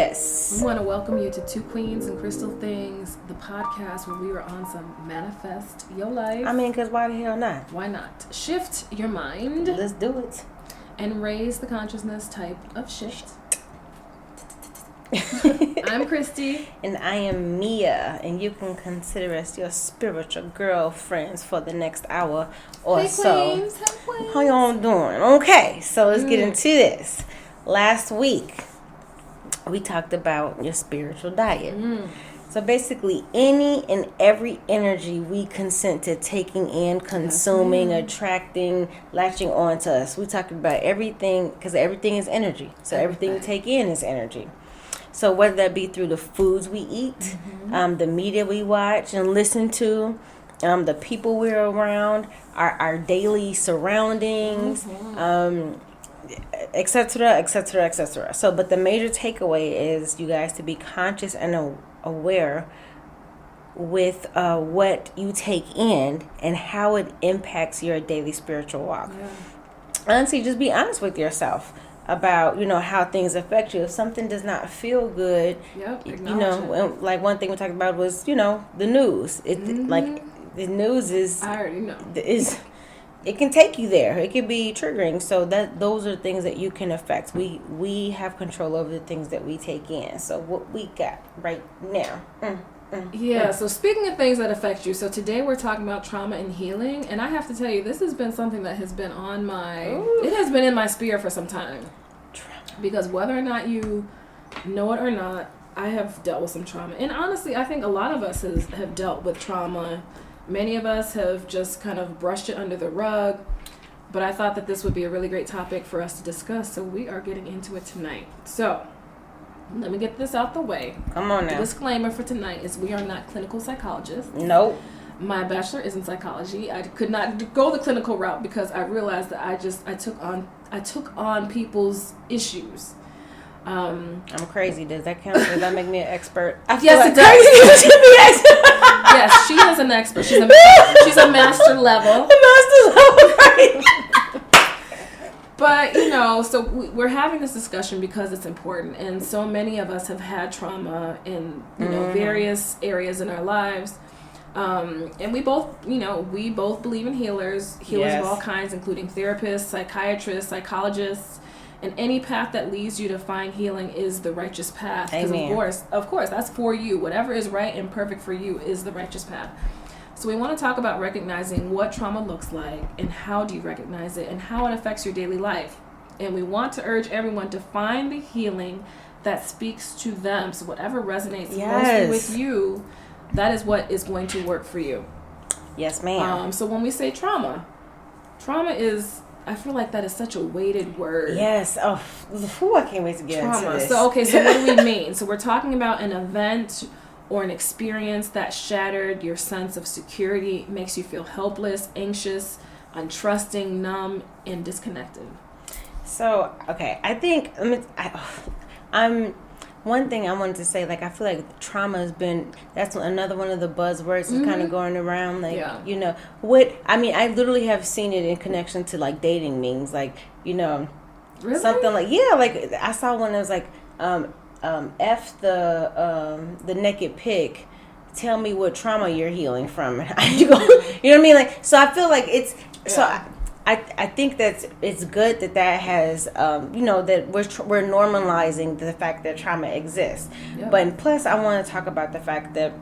Yes. We want to welcome you to Two Queens and Crystal Things, the podcast where we are on some manifest your life. I mean, because why the hell not? Why not? Shift your mind. Let's do it. And raise the consciousness type of shift. I'm Christy. And I am Mia. And you can consider us your spiritual girlfriends for the next hour or so. Queens. Hey, queens. How y'all doing? Okay, so let's get into this. Last week, we talked about your spiritual diet. So basically, any and every energy we consent to taking in, consuming, attracting, latching on to us. We talked about everything, because everything is energy. So everything you take in is energy. So whether that be through the foods we eat, the media we watch and listen to, the people we're around, our daily surroundings, etc., etc., etc. So, but the major takeaway is, you guys, to be conscious and aware with what you take in and how it impacts your daily spiritual walk. Yeah. Honestly, just be honest with yourself about, how things affect you. If something does not feel good, like one thing we talked about was, the news. Like the news is, I already know, it can take you there. It can be triggering. So those are things that you can affect. We have control over the things that we take in. So what we got right now. So speaking of things that affect you, so today we're talking about trauma and healing, and I have to tell you, this has been something that has been on it has been in my spirit for some time. Because whether or not you know it or not, I have dealt with some trauma. And honestly, I think a lot of us have dealt with trauma. Many of us have just kind of brushed it under the rug. But I thought that this would be a really great topic for us to discuss, so we are getting into it tonight. So, let me get this out the way. Come on now. The disclaimer for tonight is we are not clinical psychologists. Nope. My bachelor is in psychology. I could not go the clinical route because I realized that I took on people's issues. I'm crazy. Does that count? Does that make me an expert? Yes, it does. Yes, she is an expert. She's a master level. Right? But, so we're having this discussion because it's important. And so many of us have had trauma in, various areas in our lives. And we both believe in healers of all kinds, including therapists, psychiatrists, psychologists. And any path that leads you to find healing is the righteous path. Because of course, that's for you. Whatever is right and perfect for you is the righteous path. So we want to talk about recognizing what trauma looks like and how do you recognize it and how it affects your daily life. And we want to urge everyone to find the healing that speaks to them. So whatever resonates mostly with you, that is what is going to work for you. Yes, ma'am. So when we say trauma is, I feel like that is such a weighted word. Yes. Oh, I can't wait to get into this. So, okay, so what do we mean? So we're talking about an event or an experience that shattered your sense of security, makes you feel helpless, anxious, untrusting, numb, and disconnected. So, okay, I think, one thing I wanted to say, I feel like trauma has been, that's another one of the buzzwords that's kind of going around, I literally have seen it in connection to, dating memes, really? something I saw one that was F the naked pig, tell me what trauma you're healing from. You know what I mean? So I feel like it's, I think that it's good that has, that we're normalizing the fact that trauma exists. Yep. But plus, I want to talk about the fact that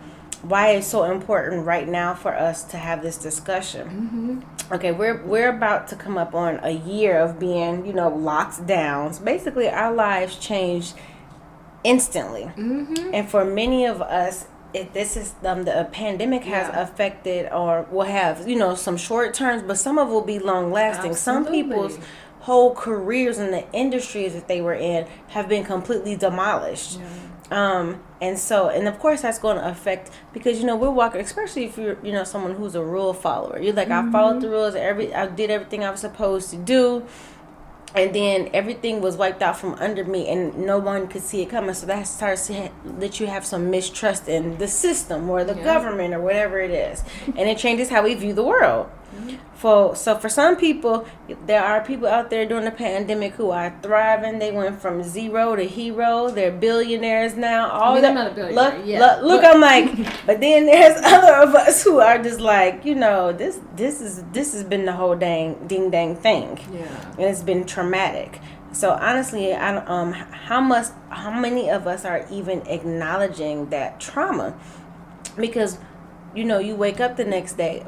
why it's so important right now for us to have this discussion. Okay, we're about to come up on a year of being, locked down. So basically, our lives changed instantly. And for many of us, this is the pandemic has affected or will have some short terms, but some of it will be long lasting. Some people's whole careers in the industries that they were in have been completely demolished. And of course that's going to affect, because we're walking, especially if you're someone who's a rule follower. You're like, I followed the rules, I did everything I was supposed to do. And then everything was wiped out from under me, and no one could see it coming. So that starts to let you have some mistrust in the system or the government or whatever it is. And it changes how we view the world. For some people, there are people out there during the pandemic who are thriving. They went from zero to hero. They're billionaires now. I'm not a billionaire. Look, I'm like, but then there's other of us who are just like, this has been the whole ding dang thing. Yeah, and it's been traumatic. So honestly, how many of us are even acknowledging that trauma? Because, you wake up the next day.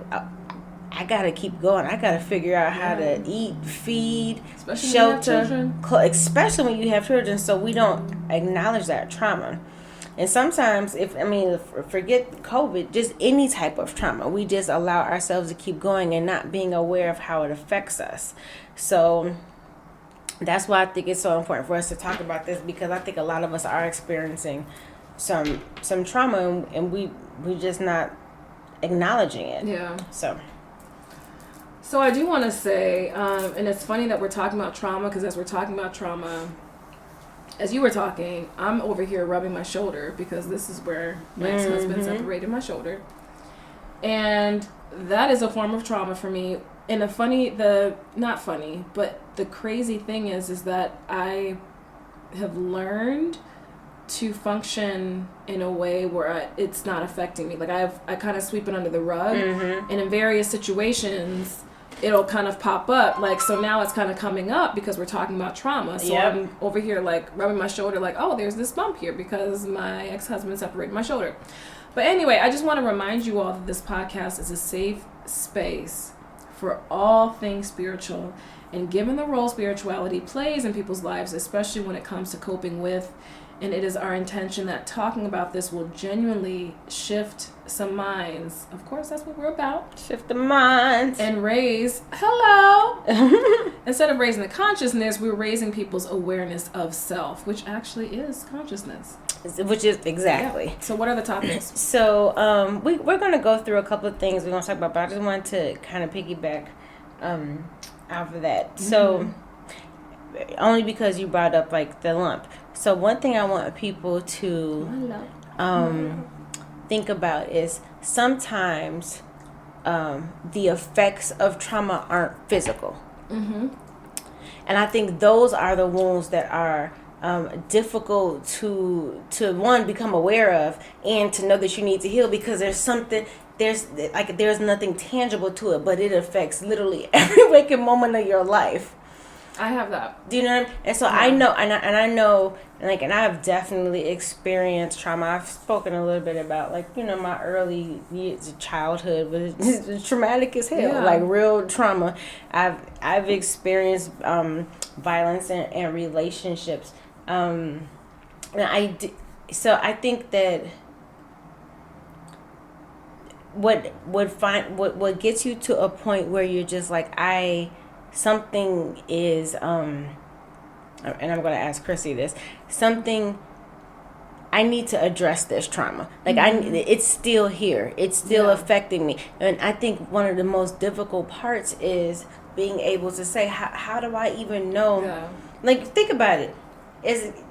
I gotta keep going. I gotta figure out how to eat, feed, especially shelter, especially when you have children. So we don't acknowledge that trauma. And sometimes, forget COVID, just any type of trauma, we just allow ourselves to keep going and not being aware of how it affects us. So that's why I think it's so important for us to talk about this, because I think a lot of us are experiencing some trauma, and we just not acknowledging it. Yeah. So I do want to say, and it's funny that we're talking about trauma, because as we're talking about trauma, as you were talking, I'm over here rubbing my shoulder, because this is where my ex-husband separated my shoulder. And that is a form of trauma for me. And not funny, but the crazy thing is that I have learned to function in a way where it's not affecting me. Like I kind of sweep it under the rug, and in various situations, it'll kind of pop up. Like, so now it's kind of coming up because we're talking about trauma. So I'm over here like rubbing my shoulder like, oh, there's this bump here because my ex-husband separated my shoulder. But anyway, I just want to remind you all that this podcast is a safe space for all things spiritual. And given the role spirituality plays in people's lives, especially when it comes to coping with, and it is our intention that talking about this will genuinely shift some minds. Of course, that's what we're about. Shift the minds. And raise, instead of raising the consciousness, we're raising people's awareness of self, which actually is consciousness. Which is, exactly. Yeah. So what are the topics? So we're going to go through a couple of things we're going to talk about, but I just wanted to kind of piggyback off of that. So only because you brought up like the lump. So one thing I want people to think about is sometimes the effects of trauma aren't physical. And I think those are the wounds that are difficult to one, become aware of, and to know that you need to heal, because there's nothing tangible to it, but it affects literally every waking moment of your life. I have that. Do you know what I mean? And so I know, and I know, and I've definitely experienced trauma. I've spoken a little bit about, my early years of childhood, but it's traumatic as hell, like real trauma. I've experienced violence and relationships. So I think that what gets you to a point where you're just like, something is, and I'm going to ask Chrissy this, I need to address this trauma. It's still here. It's still affecting me. And I think one of the most difficult parts is being able to say, how do I even know? Yeah. Think about it.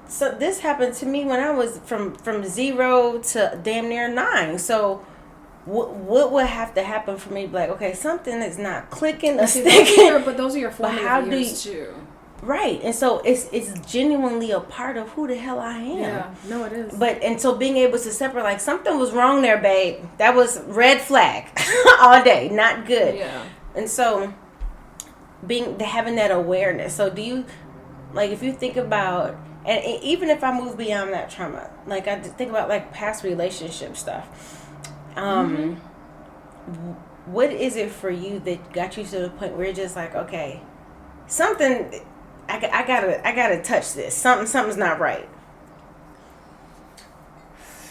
So this happened to me when I was from 0 to damn near 9. So what would have to happen for me to be like, okay, something is not clicking or sticking? But those are your formative years too. Right. And so it's genuinely a part of who the hell I am. Yeah, no, it is. And so being able to separate, something was wrong there, babe. That was red flag all day. Not good. Yeah. And so having that awareness. So do you, if you think about, and even if I move beyond that trauma, I think about past relationship stuff. What is it for you that got you to the point where you're just like, okay, something, I gotta touch this. Something's not right.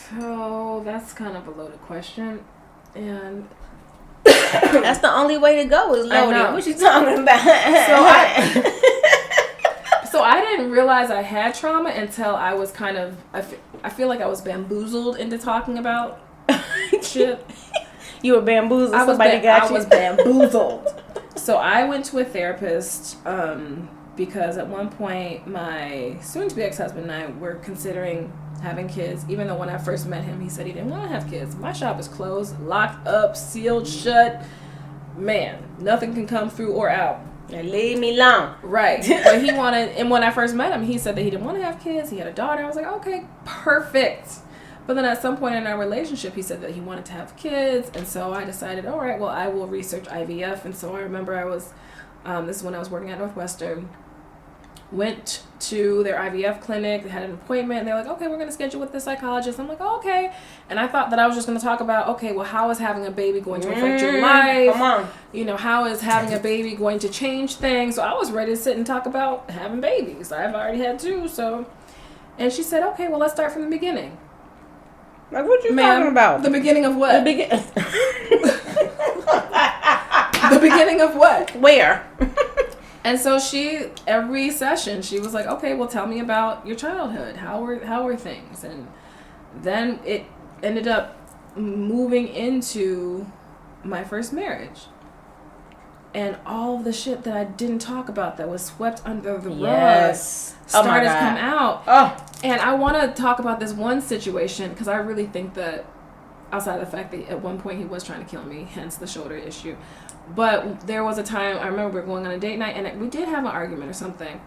So that's kind of a loaded question, and that's the only way to go is loaded. What you talking about? So I didn't realize I had trauma until I was kind of, I feel like I was bamboozled into talking about shit. You were bamboozled. I was bamboozled. So I went to a therapist because at one point my soon-to-be ex-husband and I were considering having kids. Even though when I first met him, he said he didn't want to have kids. My shop is closed, locked up, sealed shut. man, nothing can come through or out. And leave me alone. Right. But he wanted, and when I first met him, he said that he didn't want to have kids. He had a daughter. I was like, okay, perfect. But then at some point in our relationship, he said that he wanted to have kids. And so I decided, all right, well, I will research IVF. And so I remember I was, this is when I was working at Northwestern, went to their IVF clinic. They had an appointment. And they're like, okay, we're going to schedule with the psychologist. I'm like, oh, okay. And I thought that I was just going to talk about, okay, well, how is having a baby going to affect your life? Come on. You know, how is having a baby going to change things? So I was ready to sit and talk about having babies. I've already had two, so. And she said, okay, well, let's start from the beginning. Like, what you talking about? The beginning of what? The beginning of what? Where? And so every session, she was like, okay, well, tell me about your childhood. How were things? And then it ended up moving into my first marriage. And all of the shit that I didn't talk about that was swept under the rug started to come out. Oh. And I want to talk about this one situation because I really think that, outside of the fact that at one point he was trying to kill me, hence the shoulder issue. But there was a time, I remember we were going on a date night and we did have an argument or something.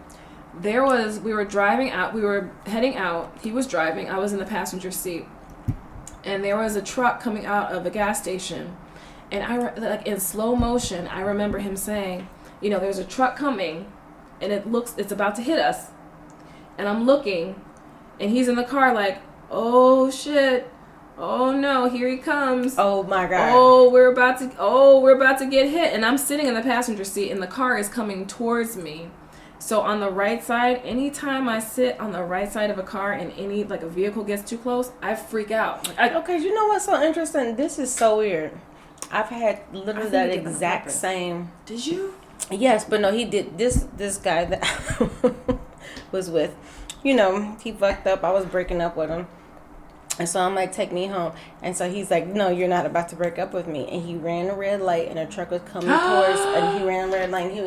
We were driving out, we were heading out, he was driving, I was in the passenger seat. And there was a truck coming out of a gas station. And like in slow motion, I remember him saying, you know, there's a truck coming and it's about to hit us. And I'm looking and he's in the car like, oh shit. Oh no, here he comes. Oh my God. Oh, we're about to get hit. And I'm sitting in the passenger seat and the car is coming towards me. So on the right side, anytime I sit on the right side of a car and a vehicle gets too close, I freak out. Okay, you know what's so interesting? This is so weird. I've had literally that exact same. Did you? Yes, but no, he did. This guy that I was with, you know, he fucked up. I was breaking up with him. And so I'm like, take me home. And so he's like, no, you're not about to break up with me. And he ran a red light and a truck was coming towards, and he ran a red light and he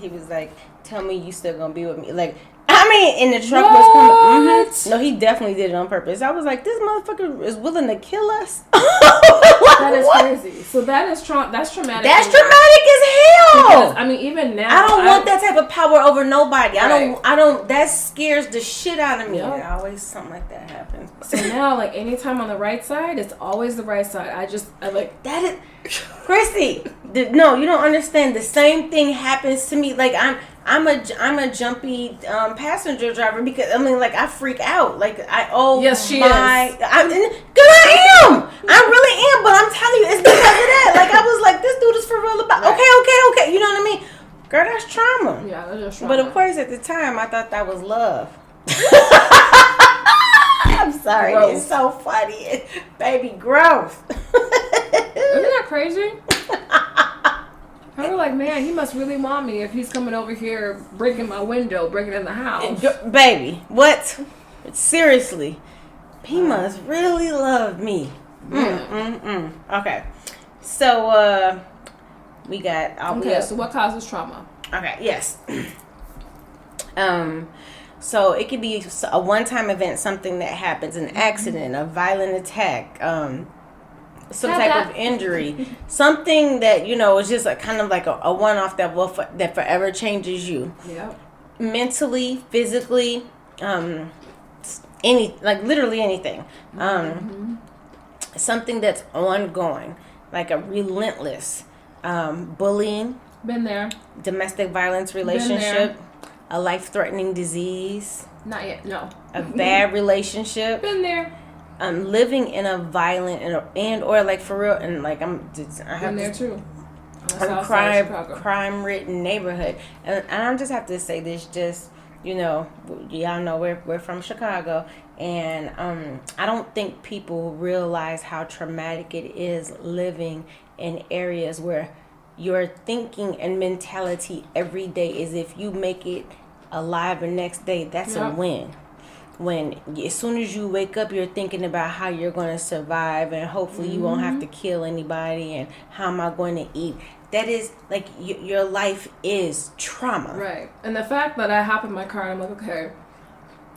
was like, tell me you still gonna be with me. Like, I mean, and the truck was coming. Mm-hmm. No, he definitely did it on purpose. I was like, this motherfucker is willing to kill us. That is crazy. So that's traumatic. That's traumatic as hell. Because, I mean, even now, I don't want that type of power over nobody. Right. I don't. That scares the shit out of me. Yep. Always something like that happens. So now, like anytime on the right side, it's always the right side. I like that is Christy. No, you don't understand. The same thing happens to me. Like I'm a jumpy passenger driver because I mean, like I freak out. Like yes, she is. I am. I really am. But I'm telling you, it's because of that. Like I was like, this dude is for real about. Right. Okay. You know what I mean? Girl, that's trauma. Yeah, that's just trauma. But of course, at the time, I thought that was love. I'm sorry. Growth. It's so funny. Baby, growth. Isn't that crazy? I was like, man, he must really want me if he's coming over here breaking my window, breaking in the house. Baby, what? Seriously. He must really love me. Okay. So, we got... so what causes trauma? Okay, yes. So it could be a one-time event, something that happens, an accident, a violent attack, some type of injury, something that, you know, is just a kind of like a one-off that forever changes you. Yeah. Mentally, physically, literally anything. Something that's ongoing, like a relentless bullying. Been there. Domestic violence relationship. A life-threatening disease. Not yet, no. A bad relationship. Been there. Living in a violent or like for real, and like I'm there too. A crime-ridden neighborhood, and I just have to say this, just, you know, y'all know we're from Chicago, and I don't think people realize how traumatic it is living in areas where your thinking and mentality every day is if you make it alive the next day, that's a win. When as soon as you wake up, you're thinking about how you're going to survive and hopefully you won't have to kill anybody and how am I going to eat. That is like your life is trauma. Right. And the fact that I hop in my car and I'm like, okay,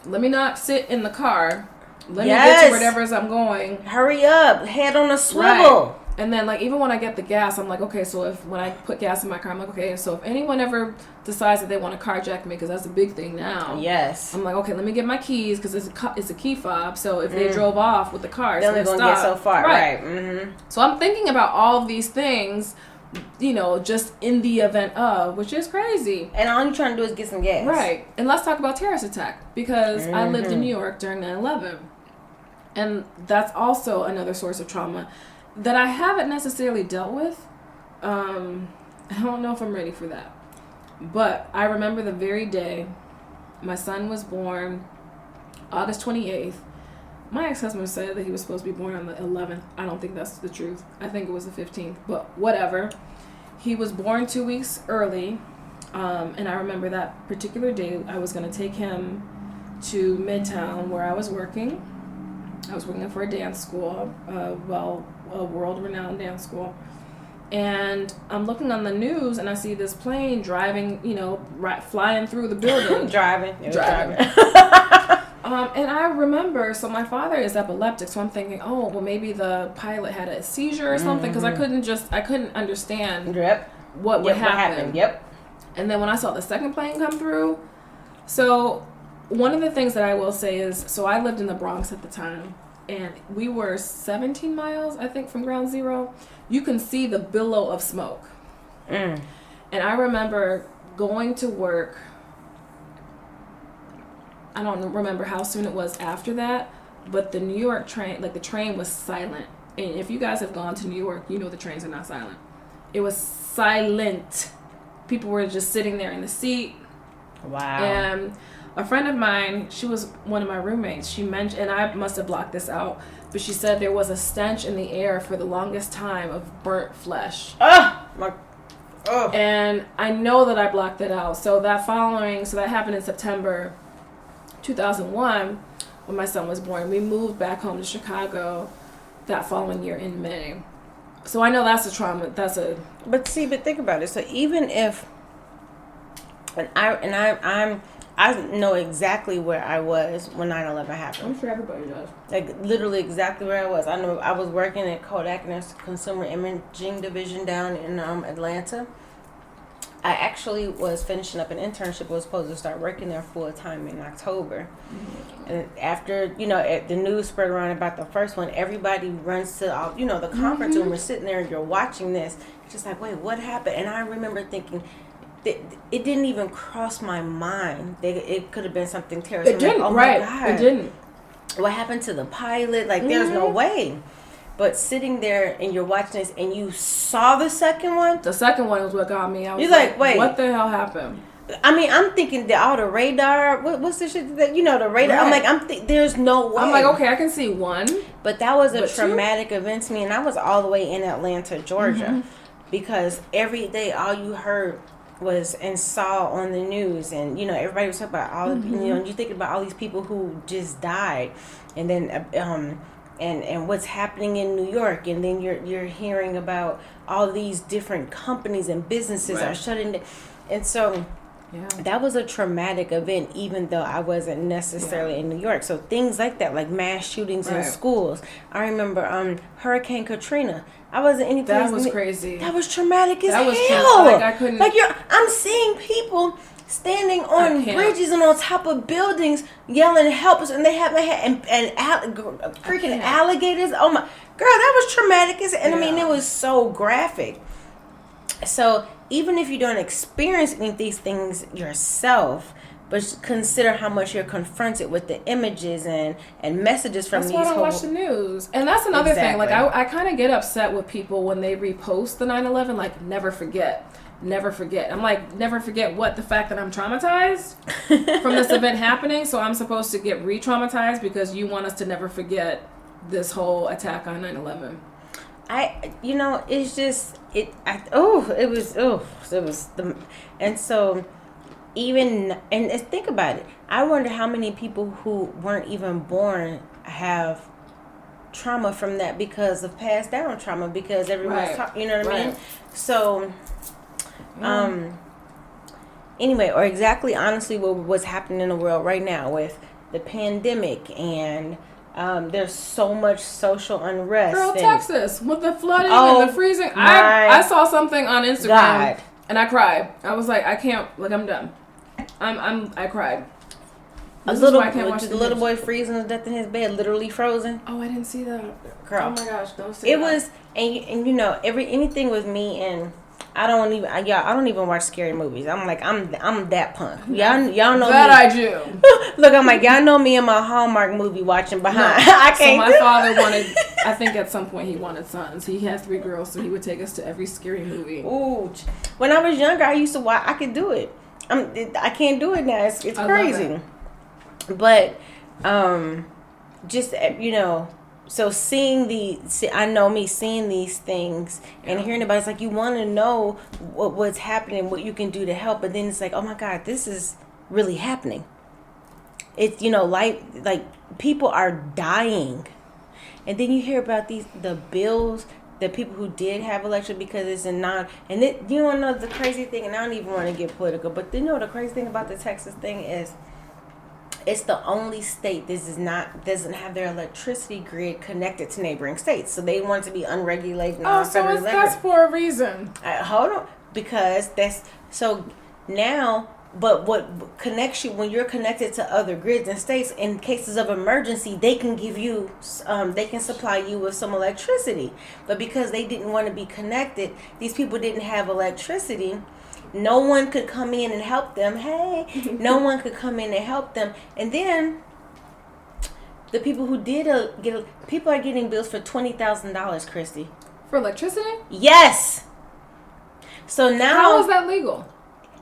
let me not sit in the car. Let me get to wherever I'm going. Hurry up. Head on a swivel. Right. And then, like, even when I get the gas, I'm like, okay, so when I put gas in my car, I'm like, okay, so if anyone ever decides that they want to carjack me, because that's a big thing now. Yes. I'm like, okay, let me get my keys, because it's a key fob. So if they drove off with the car, they're only going to get so far. Right. Mm-hmm. So I'm thinking about all these things, you know, just in the event of, which is crazy. And all you're trying to do is get some gas. Right. And let's talk about terrorist attack, because I lived in New York during 9/11. And that's also another source of trauma that I haven't necessarily dealt with. I don't know if I'm ready for that. But I remember the very day my son was born, August 28th. My ex-husband said that he was supposed to be born on the 11th. I don't think that's the truth. I think it was the 15th, but whatever. He was born 2 weeks early, and I remember that particular day I was going to take him to Midtown where I was working. I was working for a dance school, a world-renowned dance school. And I'm looking on the news, and I see this plane driving, you know, flying through the building. Driving. And I remember, so my father is epileptic, so I'm thinking, oh, well, maybe the pilot had a seizure or something, because I couldn't understand what would happen. Yep. And then when I saw the second plane come through, so one of the things that I will say is, so I lived in the Bronx at the time, and we were 17 miles, I think, from ground zero. You can see the billow of smoke. And I remember going to work. I don't remember how soon it was after that, but the New York train, like the train was silent. And if you guys have gone to New York, you know the trains are not silent. It was silent. People were just sitting there in the seat. Wow. And a friend of mine, she was one of my roommates, she mentioned, and I must have blocked this out, but she said there was a stench in the air for the longest time of burnt flesh. And I know that I blocked it out. So that happened in September 2001 when my son was born. We moved back home to Chicago that following year in May. So I know that's a trauma. But think about it. So even if, I know exactly where I was when 9/11 happened. I'm sure everybody does. Like literally exactly where I was. I know I was working at Kodak in their consumer imaging division down in Atlanta. I actually was finishing up an internship. I was supposed to start working there full time in October. And after, the news spread around about the first one, everybody runs to, the conference room. We're sitting there and you're watching this. It's just like, wait, what happened? And I remember thinking, it didn't even cross my mind that it could have been something terrorist. It didn't, like, right. My God, it didn't. What happened to the pilot? Like, there's no way. But sitting there and you're watching this and you saw the second one. The second one was what got me. I was you're like, wait. What the hell happened? I mean, I'm thinking the radar. What's the shit that, the radar? Right. I'm like, there's no way. I'm like, okay, I can see one. But that was a traumatic event to me. And I was all the way in Atlanta, Georgia. Because every day all you heard was and saw on the news. And, everybody was talking about all, and you thinking about all these people who just died. And then, and what's happening in New York, and then you're hearing about all these different companies and businesses are shutting down, and so that was a traumatic event, even though I wasn't necessarily in New York. So things like that, like mass shootings in schools. I remember Hurricane Katrina. I wasn't any place. That was crazy. That was traumatic as hell. Like I couldn't. Like I'm seeing people standing on bridges and on top of buildings yelling help us, and they haven't had freaking alligators. Oh my girl, that was traumatic and I mean it was so graphic. So even if you don't experience any of these things yourself, but consider how much you're confronted with the images and messages from these. That's why I don't watch the news. And that's another thing. Like I kind of get upset with people when they repost the 9/11, like never forget. I'm like, never forget what? The fact that I'm traumatized from this event happening, so I'm supposed to get re-traumatized because you want us to never forget this whole attack on 9/11. It's just, and so even, and think about it, I wonder how many people who weren't even born have trauma from that because of passed down trauma, because everyone's talking, you know what I mean? So... anyway, or exactly honestly what's happening in the world right now with the pandemic and There's so much social unrest. Girl, Texas with the flooding Oh, and the freezing. I saw something on Instagram God. and I cried. I was like, I can't. Like, I'm done. I cried. A little boy freezing to death in his bed, literally frozen. Oh, I didn't see that. Girl. Oh my gosh, don't see It that. was, and you know, anything with me, and I don't even watch scary movies. I'm like, I'm that punk. Y'all know that me. I do. Look, I'm like, y'all know me in my Hallmark movie watching behind. No. I can't. So my father wanted. I think at some point he wanted sons. He had 3 girls, so he would take us to every scary movie. Ooh, when I was younger, I used to watch. I could do it. I can't do it now. It's crazy. But, just, you know, so seeing these things and hearing about it's like you want to know what's happening, what you can do to help. But then it's like, oh my God, this is really happening. It's, you know, like people are dying. And then you hear about the bills, the people who did have election because it's a non, and it, you know the crazy thing, and I don't even want to get political, but you know the crazy thing about the Texas thing is, it's the only state doesn't have their electricity grid connected to neighboring states. So they want it to be unregulated. Oh, so that's for a reason. Hold on, because that's so now. But what connects you when you're connected to other grids and states, in cases of emergency, they can give you, they can supply you with some electricity. But because they didn't want to be connected, these people didn't have electricity. No one could come in and help them. Hey, no one could come in and help them. And then the people who did people are getting bills for $20,000, Christy. For electricity? Yes. So now, how is that legal?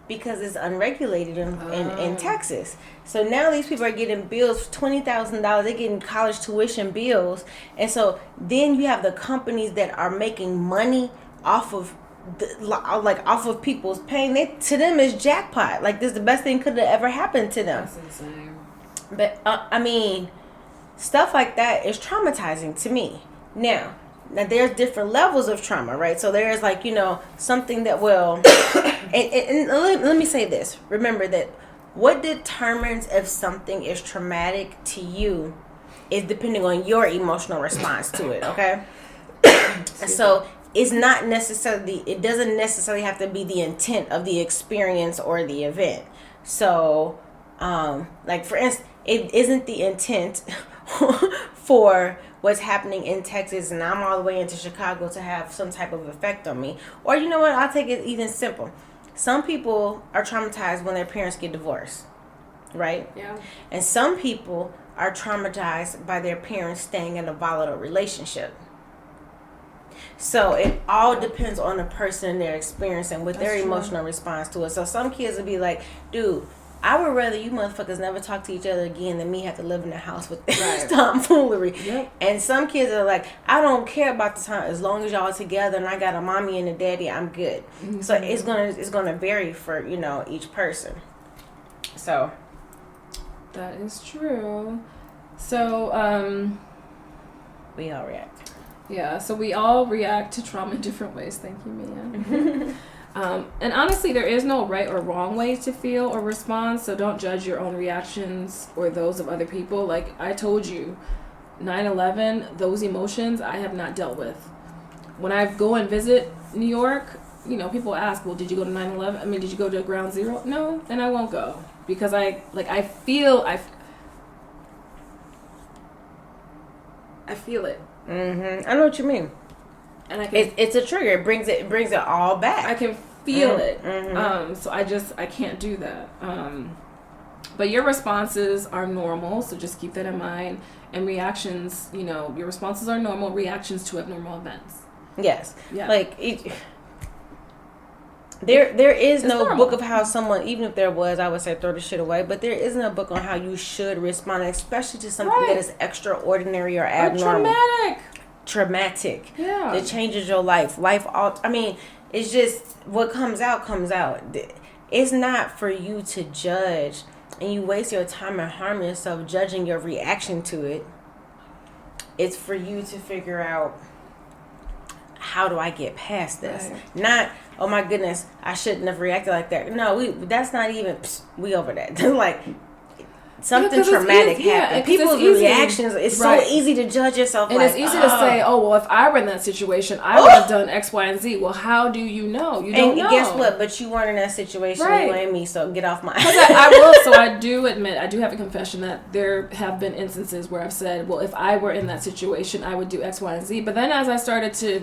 Because it's unregulated in Texas. So now these people are getting bills for $20,000. They're getting college tuition bills. And so then you have the companies that are making money off of people's pain. To them is jackpot. Like, this is the best thing could have ever happened to them. That's insane. But I mean, stuff like that is traumatizing to me. Now there's different levels of trauma, right? So there's like, you know, something that will and let me say this. Remember that what determines if something is traumatic to you is depending on your emotional response to it, okay? So it doesn't necessarily have to be the intent of the experience or the event. So, like for instance, it isn't the intent for what's happening in Texas and I'm all the way into Chicago to have some type of effect on me. Or you know what, I'll take it even simple. Some people are traumatized when their parents get divorced, right? Yeah. And some people are traumatized by their parents staying in a volatile relationship. So it all depends on the person and their experience and with their emotional response to it. So some kids will be like, dude, I would rather you motherfuckers never talk to each other again than me have to live in the house with this tomfoolery. Yep. And some kids are like, I don't care about the time as long as y'all together and I got a mommy and a daddy, I'm good. Mm-hmm. So it's gonna vary for, you know, each person. So that is true. So we all react. Yeah, so we all react to trauma in different ways. Thank you, Mia. And honestly, there is no right or wrong way to feel or respond, so don't judge your own reactions or those of other people. Like I told you, 9/11, those emotions I have not dealt with. When I go and visit New York, you know, people ask, well, did you go to 9/11? I mean, did you go to Ground Zero? No, then I won't go. Because I feel it. Mm-hmm. I know what you mean. And it's a trigger. It brings it all back. I can feel it. Mm-hmm. So I can't do that. But your responses are normal, so just keep that in mind. And reactions, you know, your responses are normal. Reactions to abnormal events. Yes. Yeah. Like there is no normal. book of how someone, even if there was, I would say throw the shit away. But there isn't a book on how you should respond, especially to something that is extraordinary or abnormal. Traumatic. Yeah. That changes your life. I mean, it's just what comes out. It's not for you to judge and you waste your time and harm yourself judging your reaction to it. It's for you to figure out, how do I get past this? Right. Not, oh my goodness, I shouldn't have reacted like that. No, that's not even, we over that. Like, something traumatic happened. People's reactions, it's so easy to judge yourself. And it's easy to say, oh, well, if I were in that situation, I would have done X, Y, and Z. Well, how do you know? You don't know. And guess what? But you weren't in that situation. You and me, so get off my... So I do admit, I do have a confession that there have been instances where I've said, well, if I were in that situation, I would do X, Y, and Z. But then as I started to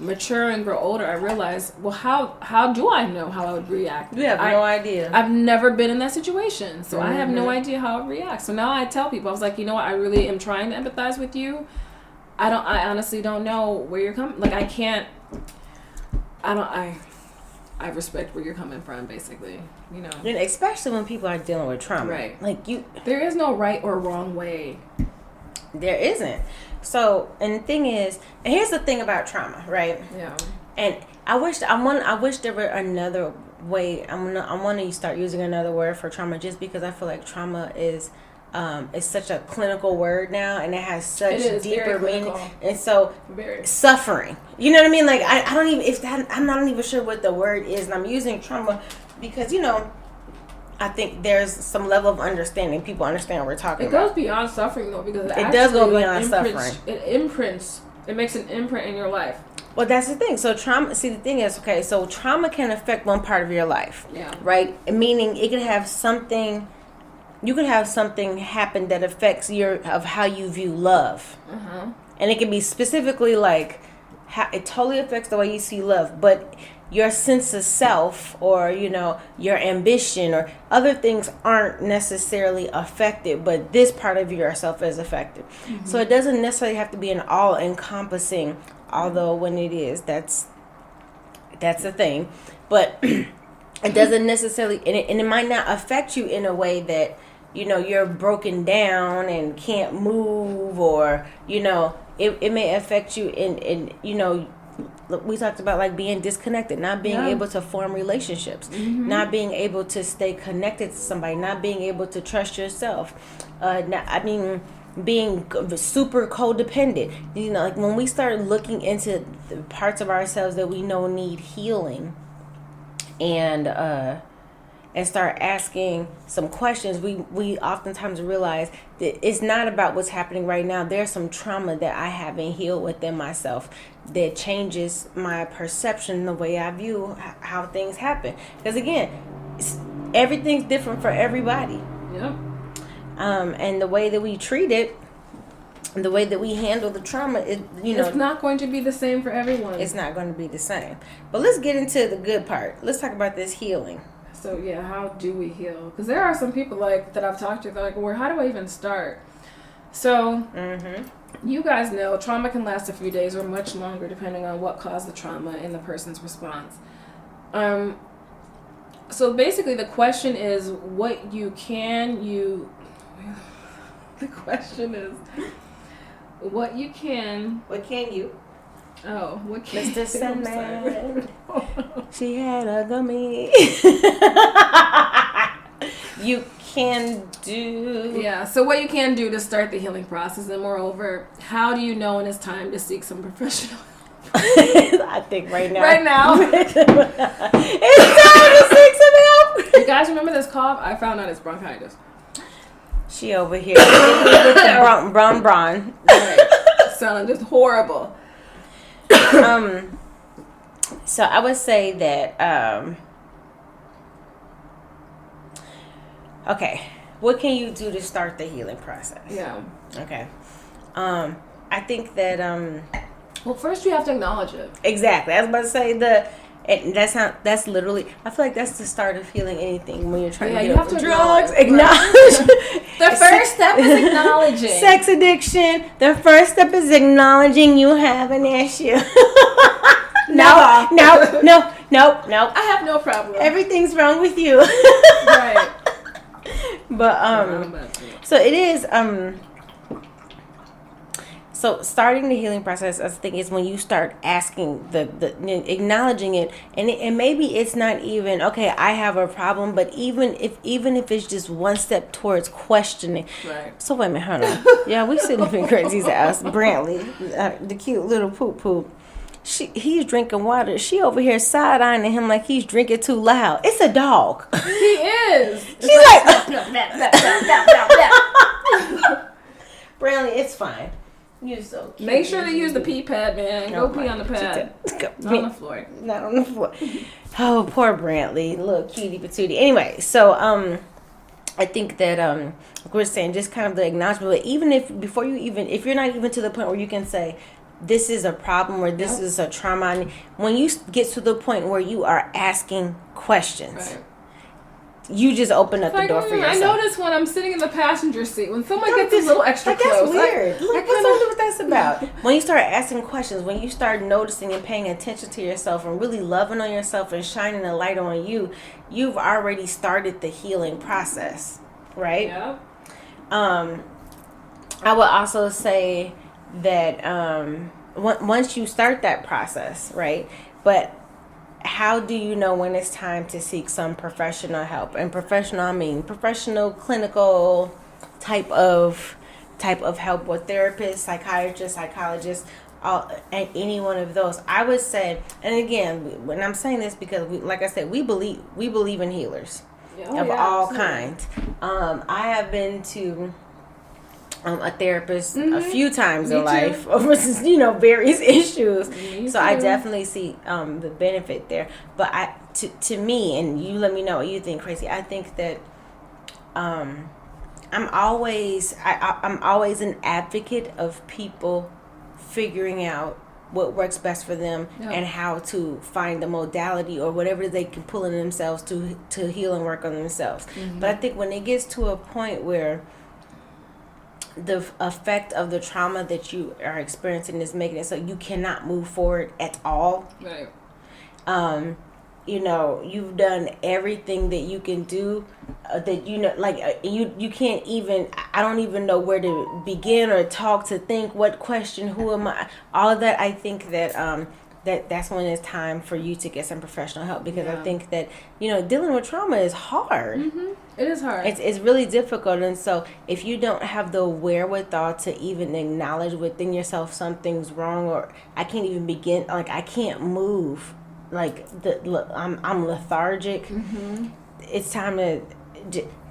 mature and grow older, I realized, well, how do I know how I would react? You have no idea. I've never been in that situation, so I have no idea how I would react. So now I tell people, I was like, you know what, I really am trying to empathize with you. I honestly don't know where you're coming. Like, I respect where you're coming from, basically. You know, and especially when people are dealing with trauma, right? Like there is no right or wrong way. There isn't. So, and the thing is, and here's the thing about trauma, right? Yeah. And I wish there were another way. I want to start using another word for trauma, just because I feel like trauma is such a clinical word now, and it has such deeper meaning. And so, suffering. You know what I mean? Like I don't even I'm not even sure what the word is, and I'm using trauma because I think there's some level of understanding. People understand what we're talking about. It goes beyond suffering, though, because it does go beyond suffering. It makes an imprint in your life. Well, that's the thing. So trauma, the thing is, okay, so trauma can affect one part of your life. Yeah. Right? Meaning you could have something happen that affects how you view love. Uh-huh. And it can be specifically like, it totally affects the way you see love, but your sense of self or, your ambition or other things aren't necessarily affected, but this part of yourself is affected. Mm-hmm. So it doesn't necessarily have to be an all-encompassing, although when it is, that's the thing. But it doesn't necessarily, and it might not affect you in a way that, you're broken down and can't move, or, it may affect you in we talked about like being disconnected, not being able to form relationships, not being able to stay connected to somebody, not being able to trust yourself. Being super codependent. Like when we start looking into the parts of ourselves that we know need healing, and start asking some questions, we oftentimes realize that it's not about what's happening right now. There's some trauma that I haven't healed within myself that changes my perception, the way I view how things happen. Because again, everything's different for everybody. Yeah. And the way that we treat it, the way that we handle the trauma, it's not going to be the same for everyone. It's not going to be the same. But let's get into the good part. Let's talk about this healing. So yeah, how do we heal? Because there are some people that I've talked to, they're like, well, how do I even start? So you guys know trauma can last a few days or much longer depending on what caused the trauma and the person's response. So basically the question is what you can you Oh, what can Mr. Sandman. She had a gummy. You can do. Yeah, so what you can do to start the healing process, and moreover, how do you know when it's time to seek some professional help? I think right now. It's time to seek some help. You guys remember this cough? I found out it's bronchitis. She over here with the brown. Right. Sounding just horrible. So I would say that okay, what can you do to start the healing process? Yeah. Okay. I think that well, first you have to acknowledge it. Exactly. I was about to say that's literally, I feel like that's the start of healing anything when you're trying to get off of drugs. Acknowledge. The first step is acknowledging. Sex addiction. The first step is acknowledging you have an issue. No. I have no problem. Everything's wrong with you. Right. But so it is so starting the healing process, I think, is when you start asking the acknowledging it, and maybe it's not even okay, I have a problem, but even if it's just one step towards questioning. Right. So wait a minute, hold on. Yeah, we sitting up in crazy's house. Brantley, the cute little poop. he's drinking water. She over here side-eyeing him like he's drinking too loud. It's a dog. He is. She's like, Brantley, it's fine. You're so cute. Make sure to use the pee pad, man. Go pee on the pad. Not on the floor. Not on the floor. Oh, poor Brantley. Little cutie patootie. Anyway, so I think that like we're saying, just kind of the acknowledgement. But even if you're not even to the point where you can say this is a problem or this is a trauma, when you get to the point where you are asking questions. Right. You just open up the door for yourself. I notice when I'm sitting in the passenger seat, when someone gets a little extra close. That's weird. What's what that's about? When you start asking questions, when you start noticing and paying attention to yourself and really loving on yourself and shining a light on you, you've already started the healing process, right? Yeah. I would also say that once you start that process, right? But how do you know when it's time to seek some professional help? And professional, I mean professional, clinical type of help with therapists, psychiatrists, psychologists, and any one of those. I would say, and again, when I'm saying this because, like I said, we believe in healers of all kinds. I have been to a therapist a few times in life over various issues. So I definitely see the benefit there. But to me, and you let me know what you think, Chrissy, I think that I'm always an advocate of people figuring out what works best for them and how to find the modality or whatever they can pull in themselves to heal and work on themselves. But I think when it gets to a point where the effect of the trauma that you are experiencing is making it so you cannot move forward at all. Right. You've done everything that you can do. You can't even. I don't even know where to begin or talk to think. What question? Who am I? All of that. I think that that's when it's time for you to get some professional help because I think that dealing with trauma is hard. It is hard. It's really difficult, and so if you don't have the wherewithal to even acknowledge within yourself something's wrong, or I can't even begin, like I can't move, I'm lethargic. It's time to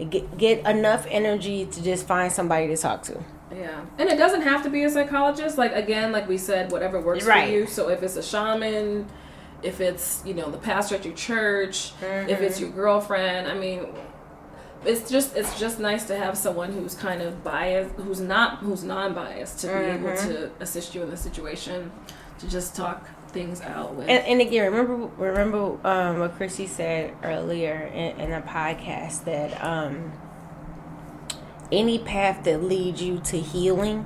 get enough energy to just find somebody to talk to. Yeah, and it doesn't have to be a psychologist. Like we said, whatever works for you. So if it's a shaman, if it's the pastor at your church, if it's your girlfriend, I mean. It's just nice to have someone who's kind of biased, who's non-biased, to be able to assist you in the situation, to just talk things out with. And again, remember what Chrissy said earlier in a podcast that any path that leads you to healing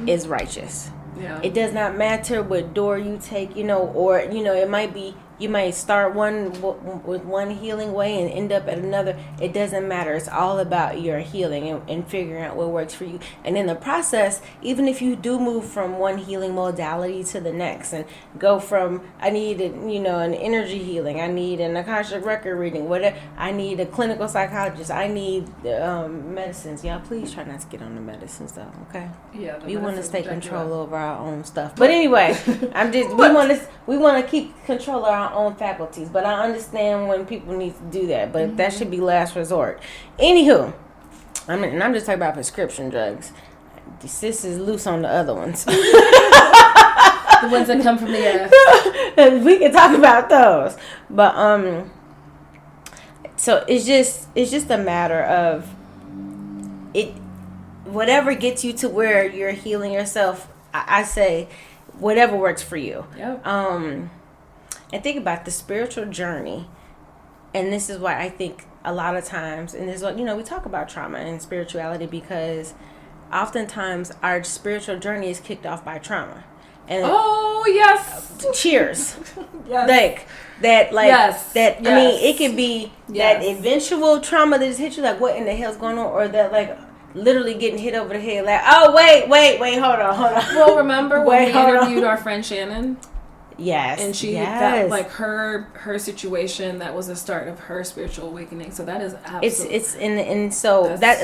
is righteous. Yeah. It does not matter what door you take, or it might be. You might start with one healing way and end up at another. It doesn't matter. It's all about your healing and figuring out what works for you. And in the process, even if you do move from one healing modality to the next and go from, I need an energy healing, I need an Akashic record reading, whatever, I need a clinical psychologist, I need medicines. Y'all, please try not to get on the medicines though, okay? Yeah. We want to stay control over our own stuff. But anyway, we want to keep control of our own faculties, but I understand when people need to do that, but that should be last resort. Anywho, I'm just talking about prescription drugs. Sis is loose on the other ones. The ones that come from the earth. We can talk about those, but so it's just a matter of it. Whatever gets you to where you're healing yourself, I say, whatever works for you. Yep. And think about the spiritual journey. And this is why I think a lot of times, and this is what, we talk about trauma and spirituality because oftentimes our spiritual journey is kicked off by trauma. And yes. Cheers. Yes. I mean, it could be that eventual trauma that just hit you, like, what in the hell's going on? Or that, like, literally getting hit over the head, like, oh, wait, hold on. Well, remember when we interviewed our friend Shannon? Yes. And she that like her situation, that was the start of her spiritual awakening. So that is absolutely and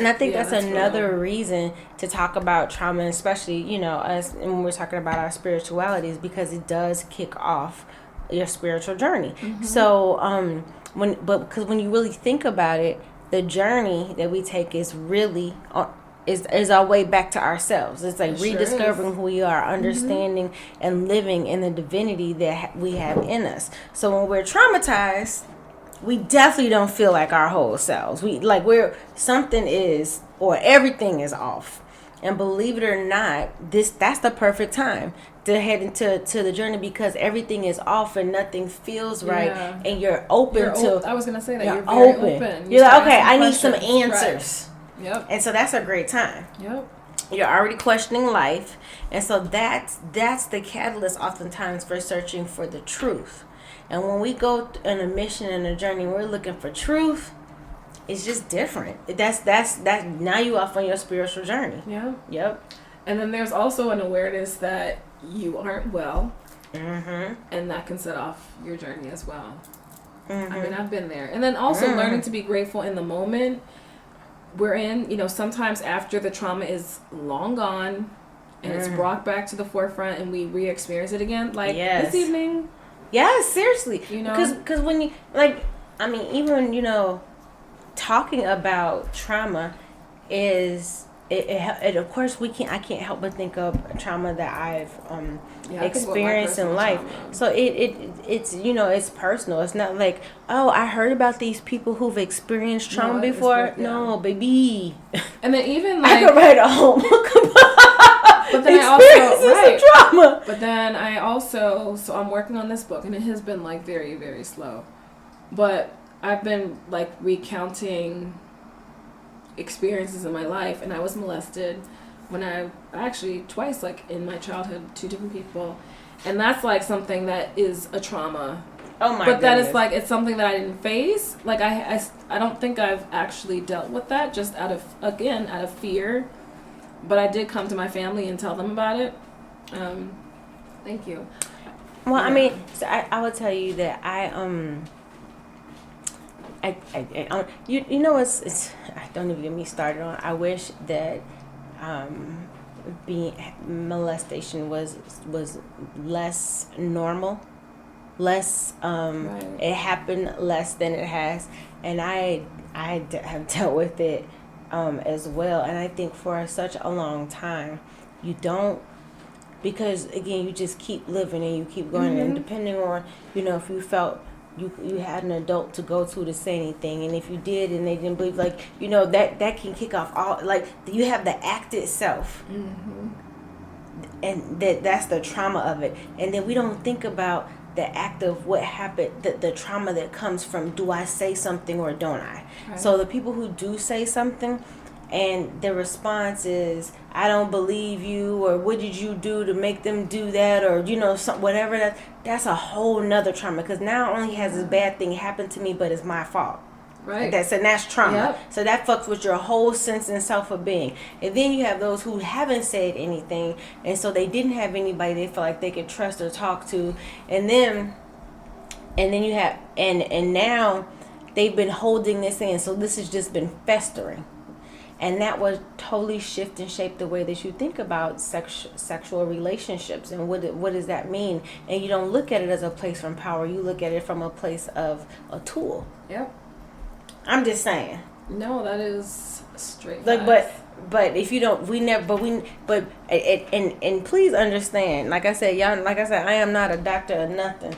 I think that's another real. reason to talk about trauma, especially, you know, us, and when we're talking about our spirituality, is because it does kick off your spiritual journey. Mm-hmm. So because when you really think about it, the journey that we take is really is our way back to ourselves. It's like rediscovering who we are, understanding and living in the divinity that we have in us. So when we're traumatized, we definitely don't feel like our whole selves. Something is, or everything is off. And believe it or not, that's the perfect time to head into the journey, because everything is off and nothing feels right, and you're open I was gonna say that you're very open. You're like, okay, I need some answers. Right. Yep. And so that's a great time. Yep. You're already questioning life. And so that's the catalyst oftentimes for searching for the truth. And when we go on a mission and a journey, we're looking for truth, it's just different. That's now you off on your spiritual journey. Yeah. Yep. And then there's also an awareness that you aren't well. Mm-hmm. And that can set off your journey as well. Mm-hmm. I mean, I've been there. And then also learning to be grateful in the moment we're in. You know, sometimes after the trauma is long gone and it's brought back to the forefront and we re-experience it again, like this evening. Yes, seriously. You know, because when you, like, I mean, even, you know, talking about trauma is it of course I can't help but think of trauma that I've experienced in life. Trauma. So it's, you know, it's personal. It's not like, oh, I heard about these people who've experienced trauma before. No, baby. And then even like I could write a whole book about but then trauma. But then I also, so I'm working on this book, and it has been like very, very slow, but I've been like recounting experiences in my life, and I was molested when I actually twice, like in my childhood, 2 different people, and that's like something that is a trauma. Oh my! But that is like, it's something that I didn't face. Like I don't think I've actually dealt with that, just out of fear. But I did come to my family and tell them about it. Thank you. Well, I mean, so I would tell you that you know, it's don't even get me started on. I wish that being molestation was less normal, less it happened less than it has, and I have dealt with it as well. And I think for such a long time you don't, because again you just keep living and you keep going, and depending on, you know, if you felt you had an adult to go to say anything, and if you did and they didn't believe, like, you know, that can kick off all, like, you have the act itself, and that's the trauma of it. And then we don't think about the act of what happened, the trauma that comes from, do I say something or don't I? Right. So the people who do say something and the response is, I don't believe you, or what did you do to make them do that, or, you know, whatever, that's a whole nother trauma, because now only has this bad thing happen to me, but it's my fault. Right. That's trauma. Yep. So that fucks with your whole sense and self of being. And then you have those who haven't said anything, and so they didn't have anybody they feel like they could trust or talk to, and then you have and now they've been holding this in, so this has just been festering. And that would totally shift and shape the way that you think about sexual relationships, and what does that mean? And you don't look at it as a place from power. You look at it from a place of a tool. Yep. I'm just saying. No, that is straight. Like, but if you don't, and please understand. Like I said, y'all. Like I said, I am not a doctor or nothing.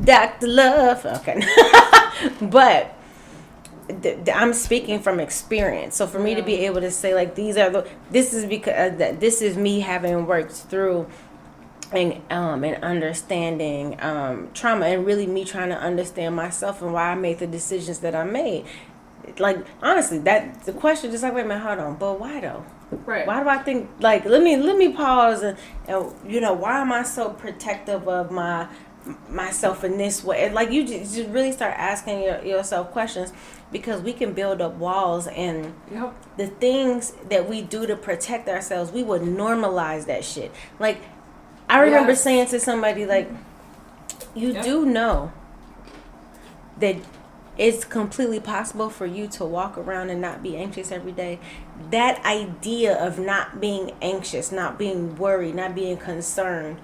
Dr. Love. Okay. But I'm speaking from experience. So for me to be able to say, like, this is because this is me having worked through and understanding trauma, and really me trying to understand myself and why I made the decisions that I made. Like, honestly, that the question is like, wait a minute, hold on, but why though? Right. Why do I think, like, let me pause and you know, why am I so protective of myself in this way? Like, you just really start asking yourself questions, because we can build up walls, and the things that we do to protect ourselves, we would normalize that shit. Like, I remember Yes. saying to somebody, like, you do know that it's completely possible for you to walk around and not be anxious every day. That idea of not being anxious, not being worried, not being concerned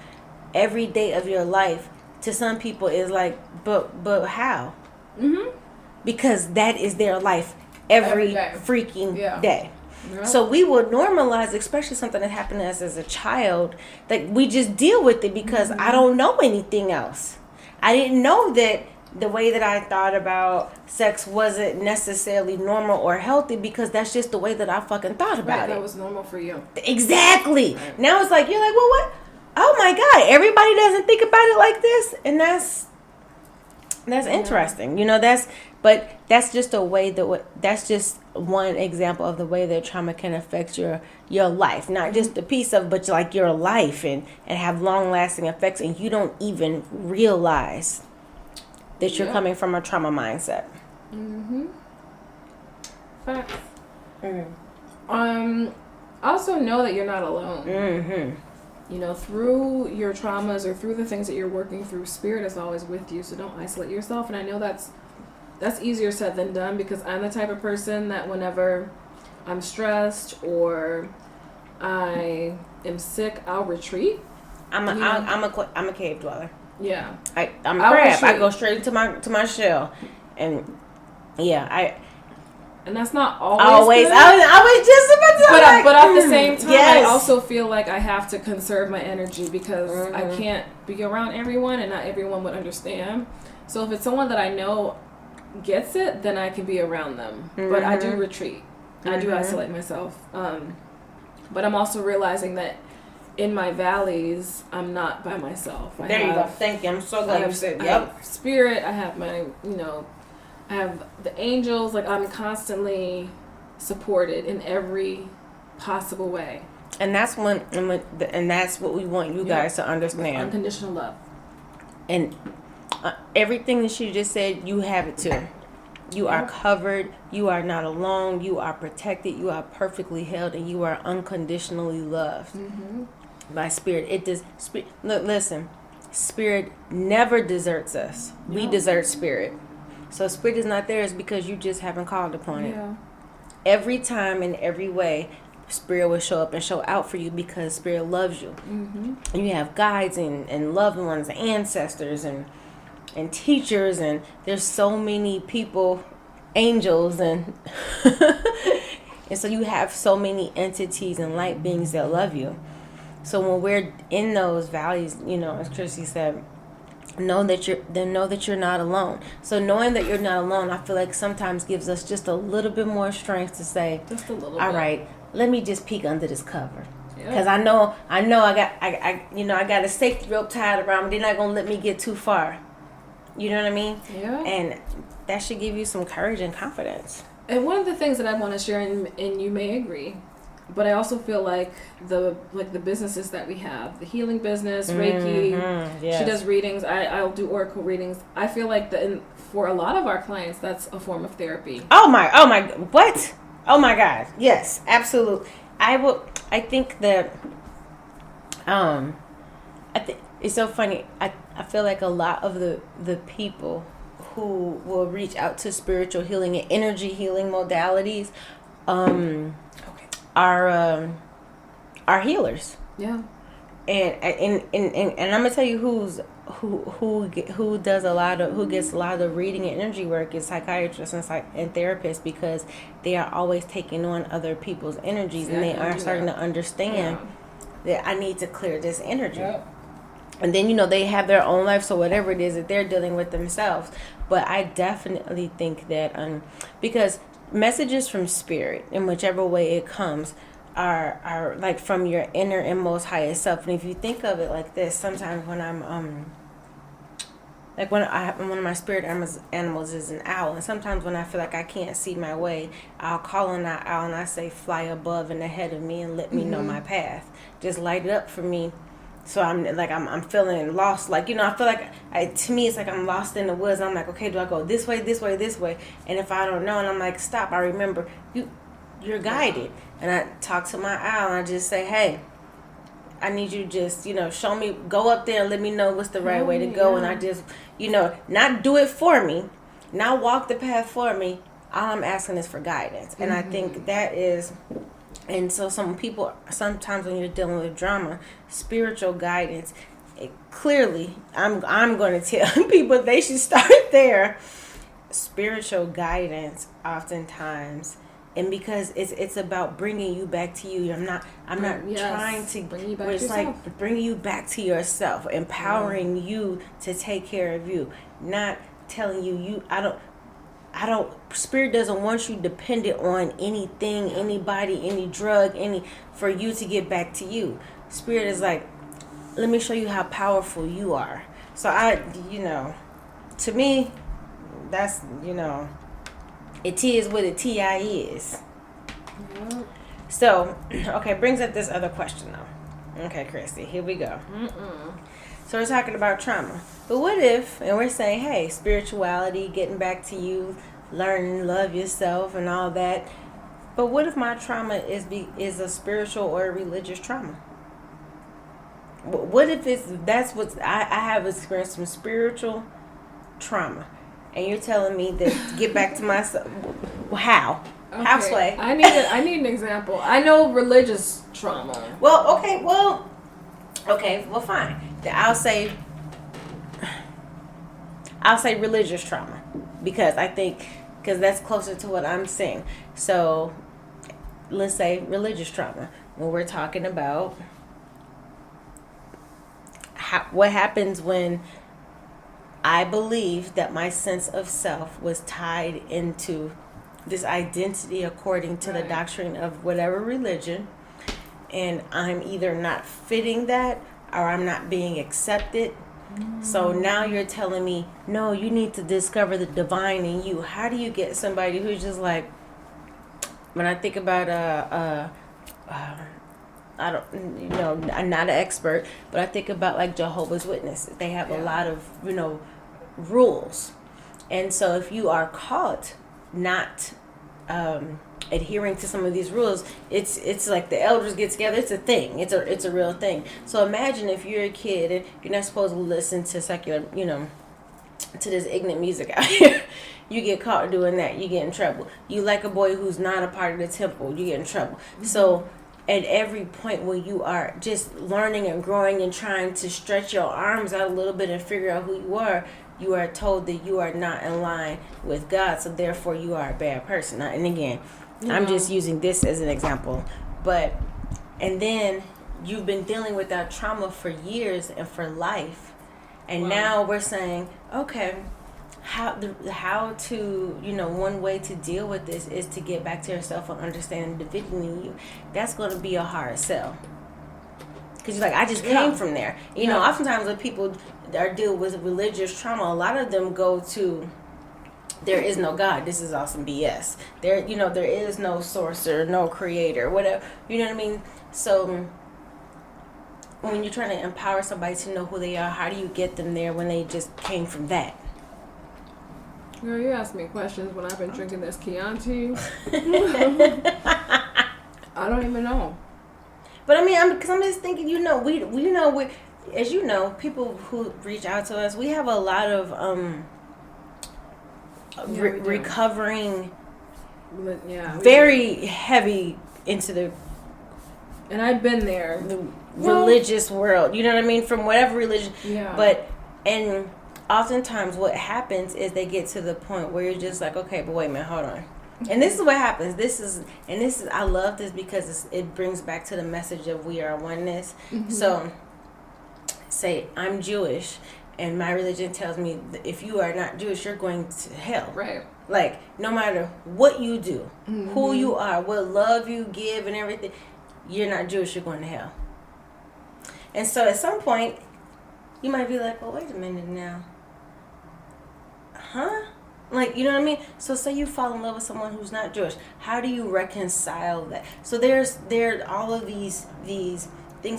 every day of your life, to some people is like, but how? Mm-hmm. Because that is their life every day. freaking Yeah. day. Yeah. So we will normalize, especially something that happened to us as a child, like we just deal with it because I don't know anything else. I didn't know that the way that I thought about sex wasn't necessarily normal or healthy, because that's just the way that I fucking thought about Right, it. that was normal for you. Exactly. Right. Now it's like, you're like, well, what? Oh my God, everybody doesn't think about it like this. And that's interesting. You know, that's just a way that's just one example of the way that trauma can affect your life. Not just a piece of, but like your life, and have long lasting effects, and you don't even realize that you're coming from a trauma mindset. Mm-hmm. Facts. Also know that you're not alone. Mm-hmm. You know, through your traumas or through the things that you're working through, Spirit is always with you. So don't isolate yourself. And I know that's easier said than done, because I'm the type of person that whenever I'm stressed or I am sick, I'll retreat. I'm a cave dweller. Yeah. I'm a crab. I go straight into my shell, and and that's not always good. I was just about to but at the same time, yes. I also feel like I have to conserve my energy, because I can't be around everyone, and not everyone would understand. So if it's someone that I know gets it, then I can be around them. But I do retreat. I do isolate myself. But I'm also realizing that in my valleys, I'm not by myself. You go. Thank you. I'm so glad you said. Yep. I have Spirit. I have my, I have the angels. Like, I'm constantly supported in every possible way. And that's and that's what we want you guys to understand. Unconditional love. And everything that she just said, you have it too. You are covered. You are not alone. You are protected. You are perfectly held, and you are unconditionally loved by Spirit. It does. Look, listen. Spirit never deserts us. No. We desert Spirit. So Spirit is not there is because you just haven't called upon it. Yeah. Every time, in every way, Spirit will show up and show out for you, because Spirit loves you. And you have guides and loved ones, ancestors, and teachers, and there's so many people, angels, and and so you have so many entities and light beings that love you. So when we're in those valleys, as Chrissy said, know that you're not alone. So knowing that you're not alone, I feel like sometimes gives us just a little bit more strength to say, just a little bit. All right, let me just peek under this cover. Because I know I got a safety rope tied around me. They're not gonna let me get too far. You know what I mean? Yeah. And that should give you some courage and confidence. And one of the things that I want to share, and you may agree, but I also feel like the businesses that we have, the healing business, Reiki, yes. She does readings. I'll do Oracle readings. I feel like for a lot of our clients, that's a form of therapy. Oh my, what? Oh my God. Yes, absolutely. I think that, it's so funny. I feel like a lot of the people who will reach out to spiritual healing and energy healing modalities are healers. Yeah. And I'm gonna tell you who gets a lot of reading and energy work is psychiatrists and therapists, because they are always taking on other people's energies, and they are starting to understand that I need to clear this energy. Yep. And then, they have their own life, so whatever it is that they're dealing with themselves. But I definitely think that, because messages from Spirit, in whichever way it comes, are like from your inner and most highest self. And if you think of it like this, sometimes when I'm, one of my spirit animals is an owl. And sometimes when I feel like I can't see my way, I'll call on that owl and I say, fly above and ahead of me and let me know my path. Just light it up for me. So I'm feeling lost. I feel like, to me, it's like I'm lost in the woods. I'm like, okay, do I go this way, this way, this way? And if I don't know, and I'm like, stop, I remember, you're guided. And I talk to my owl and I just say, hey, I need you to just, show me, go up there and let me know what's the right way to go. And I just, not do it for me, not walk the path for me. All I'm asking is for guidance. And I think that is, and so some people, sometimes when you're dealing with drama, spiritual guidance, clearly, I'm going to tell people they should start there. Spiritual guidance, oftentimes, and because it's about bringing you back to you. I'm not trying to bring you back to it's yourself. like bringing you back to yourself, empowering you to take care of you, not telling you I don't Spirit doesn't want you dependent on anything, anybody, any drug, for you to get back to you. Spirit is like, let me show you how powerful you are. So to me, that's, it is what a TI is. Mm-hmm. So, okay, brings up this other question though. Okay, Christy, here we go. So we're talking about trauma. But what if, and we're saying, hey, spirituality, getting back to you, learn, love yourself and all that. But what if my trauma is a spiritual or a religious trauma? What if that's what I have experienced some spiritual trauma, and you're telling me that to get back to myself, how? Okay. How, Sway? I need an example. I know religious trauma. Well, fine. I'll say religious trauma because that's closer to what I'm saying. So let's say religious trauma when we're talking about what happens when I believe that my sense of self was tied into this identity according to the doctrine of whatever religion, and I'm either not fitting that or I'm not being accepted. So now you're telling me, no, you need to discover the divine in you. How do you get somebody who's just like, when I think about I don't, I'm not an expert, but I think about like Jehovah's Witnesses. They have a lot of, rules. And so if you are caught not adhering to some of these rules, it's like the elders get together. It's a thing. It's a real thing. So imagine if you're a kid and you're not supposed to listen to secular, to this ignorant music out here. You get caught doing that, you get in trouble. You like a boy who's not a part of the temple, you get in trouble. Mm-hmm. So at every point where you are just learning and growing and trying to stretch your arms out a little bit and figure out who you are told that you are not in line with God, so therefore you are a bad person. And again, I'm just using this as an example. And then you've been dealing with that trauma for years and for life. And now we're saying, okay, how to, one way to deal with this is to get back to yourself and understand the divinity in you. That's going to be a hard sell. Because you're like, I just came from there. Oftentimes when people are dealing with religious trauma, a lot of them go to, there is no God. This is awesome BS. There is no sourcer, no creator, whatever. You know what I mean? So when you're trying to empower somebody to know who they are, how do you get them there when they just came from that? Girl, you ask me questions when I've been drinking this Chianti. I don't even know. But I mean, because I'm just thinking, we as you know, people who reach out to us, we have a lot of recovering, very heavy into the. And I've been there. The religious world, you know what I mean? From whatever religion. Yeah. And oftentimes what happens is they get to the point where you're just like, okay, but wait a minute, hold on. And this is what happens. I love this because it brings back to the message of we are oneness. Mm-hmm. So, say I'm Jewish, and my religion tells me that if you are not Jewish, you're going to hell. Right. Like, no matter what you do, who you are, what love you give and everything, you're not Jewish, you're going to hell. And so at some point, you might be like, well, wait a minute now. Huh? Like, you know what I mean? So say you fall in love with someone who's not Jewish. How do you reconcile that? So there are all of these things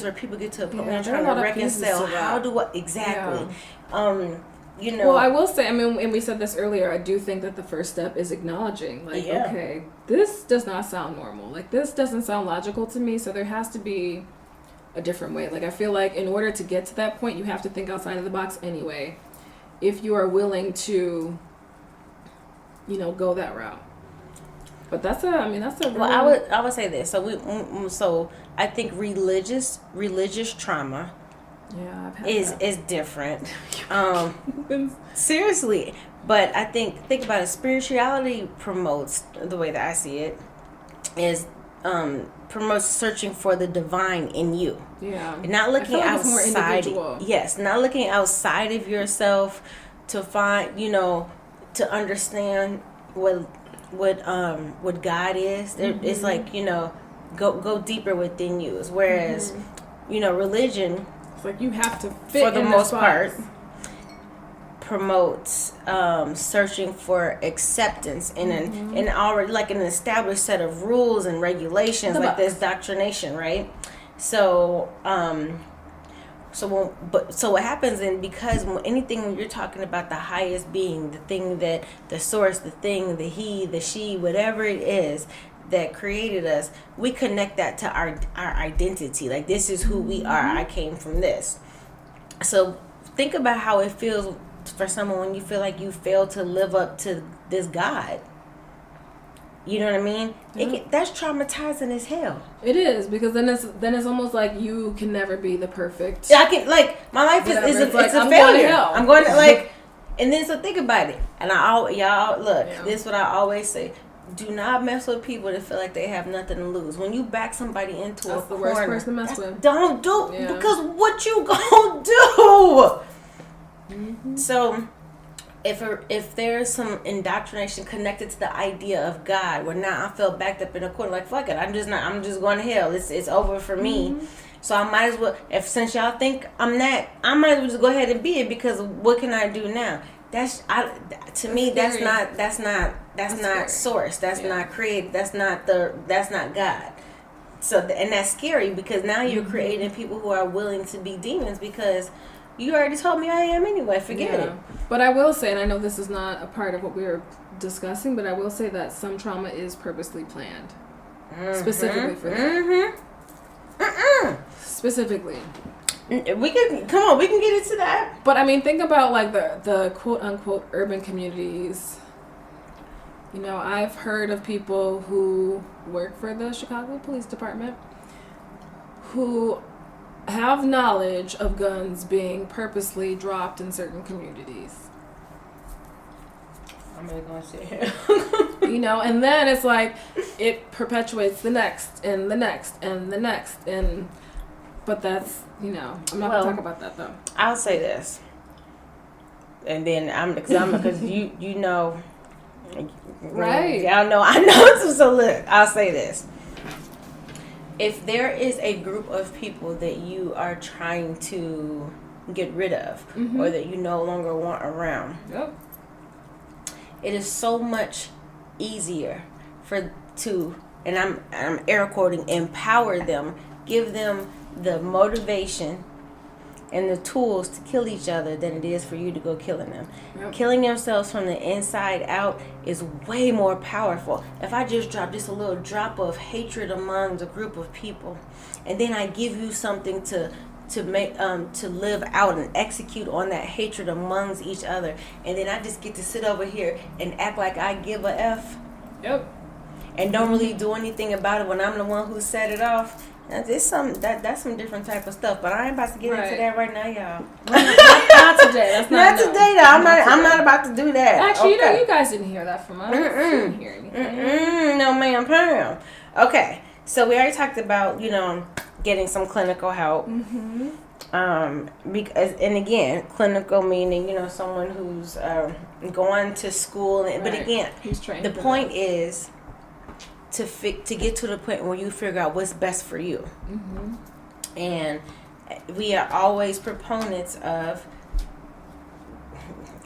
where people get to a point where they're trying to reconcile. How do I exactly? Yeah. Well, I will say, and we said this earlier, I do think that the first step is acknowledging, okay, this does not sound normal. Like, this doesn't sound logical to me, so there has to be a different way. Like, I feel like in order to get to that point, you have to think outside of the box anyway, if you are willing to, go that route. But that's a real... Well, I would say this. So I think religious trauma is different. Seriously. But I think about it, spirituality promotes, the way that I see it, is promotes searching for the divine in you. Yeah. Not looking outside. It's more individual. Yes, not looking outside of yourself to find, to understand what God is. Mm-hmm. It's like, go deeper within you. Whereas, religion, it's like you have to fit for the most part, promotes searching for acceptance in an already like an established set of rules and regulations, like this doctrination, right? So what happens then, because when you're talking about the highest being, the thing that the source, the thing, the he, the she, whatever it is that created us, we connect that to our identity. Like, this is who we are. I came from this. So think about how it feels for someone when you feel like you failed to live up to this God. You know what I mean? Yeah. That's traumatizing as hell. It is, because then it's almost like you can never be the perfect. I can, like, my life is a I'm failure. Going to hell. I'm going to, like, and then so think about it. And y'all look. Yeah. This is what I always say. Do not mess with people that feel like they have nothing to lose. When you back somebody into a corner, that's the worst person to mess with. Don't do, because what you gonna do? Mm-hmm. So, if there's some indoctrination connected to the idea of God, where now I feel backed up in a corner, like, fuck it, I'm just going to hell. It's over for me. Mm-hmm. So I might as well, since y'all think I'm that, I might as well just go ahead and be it, because what can I do now? That's not source. That's not created. That's not God. So, and that's scary, because now you're creating people who are willing to be demons, because you already told me I am anyway. Forget it. But I will say, and I know this is not a part of what we were discussing, but I will say that some trauma is purposely planned. Specifically for that. Specifically. We can get into that. But I mean, think about like the quote unquote urban communities. I've heard of people who work for the Chicago Police Department who have knowledge of guns being purposely dropped in certain communities. I'm really going to sit here. And then it's like it perpetuates the next and the next and the next, but that's, I'm not going to talk about that though. I'll say this, and then because you know, right? Y'all know I know. So look, I'll say this: if there is a group of people that you are trying to get rid of, or that you no longer want around, it is so much easier and I'm air quoting, empower them, give them the motivation and the tools to kill each other than it is for you to go killing them. Yep. Killing yourselves from the inside out is way more powerful. If I just drop just a little drop of hatred among the group of people, and then I give you something to make to live out and execute on that hatred amongst each other, and then I just get to sit over here and act like I give a F. Yep. And don't really do anything about it when I'm the one who set it off. That's some different type of stuff, but I ain't about to get into that right now, y'all. Not today. That's not today, though. I'm not about to do that. Actually, you guys didn't hear that from us. You didn't hear anything. No, ma'am, Pam. Okay, so we already talked about getting some clinical help. Because, and again, clinical meaning someone who's going to school, but again, the point is to get to the point where you figure out what's best for you. And we are always proponents of,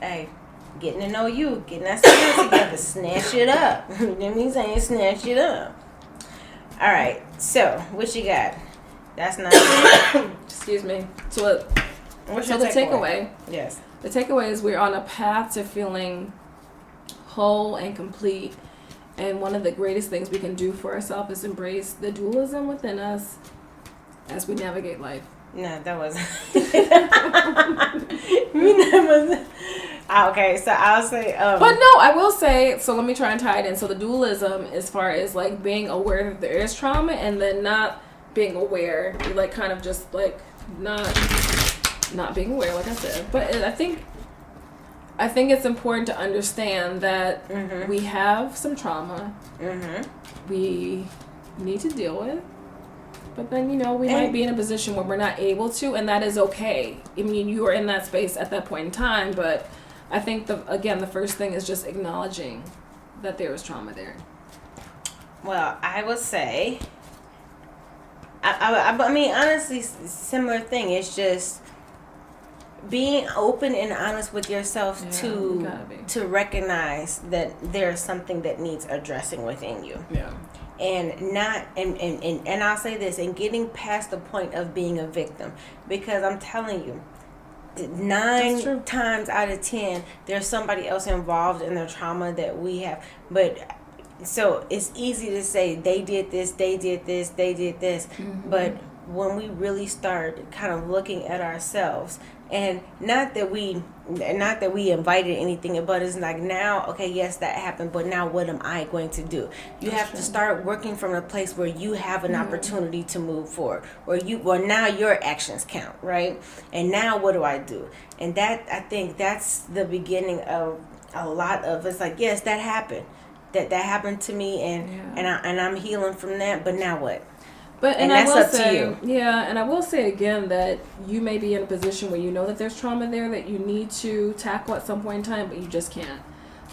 hey, getting to know you, getting that spirit together, snatch it up. You know what I'm saying? Snatch it up. All right, so what you got? That's not excuse me. So the takeaway? Yes. The takeaway is we're on a path to feeling whole and complete. And one of the greatest things we can do for ourselves is embrace the dualism within us as we navigate life. No, that wasn't. That wasn't. Okay, so I'll say. But no, I will say. So let me try and tie it in. So the dualism, as far as like being aware that there is trauma, and then not being aware, like kind of just like not being aware, like I said. But I think it's important to understand that we have some trauma. We need to deal with. But then, we might be in a position where we're not able to, and that is okay. I mean, you are in that space at that point in time, but I think, the first thing is just acknowledging that there is trauma there. Well, I would say, I mean, honestly, similar thing. It's just being open and honest with yourself to recognize that there's something that needs addressing within you. Yeah. And not and I'll say this, and getting past the point of being a victim, because I'm telling you, 9 times out of 10 there's somebody else involved in the trauma that we have. But so it's easy to say they did this, but when we really start kind of looking at ourselves, and not that we invited anything, but it's like, now, okay, yes, that happened, but now what am I going to do? You have to start working from a place where you have an opportunity to move forward, where now your actions count, right? And now what do I do? And that, I think that's the beginning of a lot of, it's like, yes, that happened. That happened to me, and I'm healing from that, but now what? And that's up to you. Yeah, and I will say again that you may be in a position where you know that there's trauma there that you need to tackle at some point in time, but you just can't.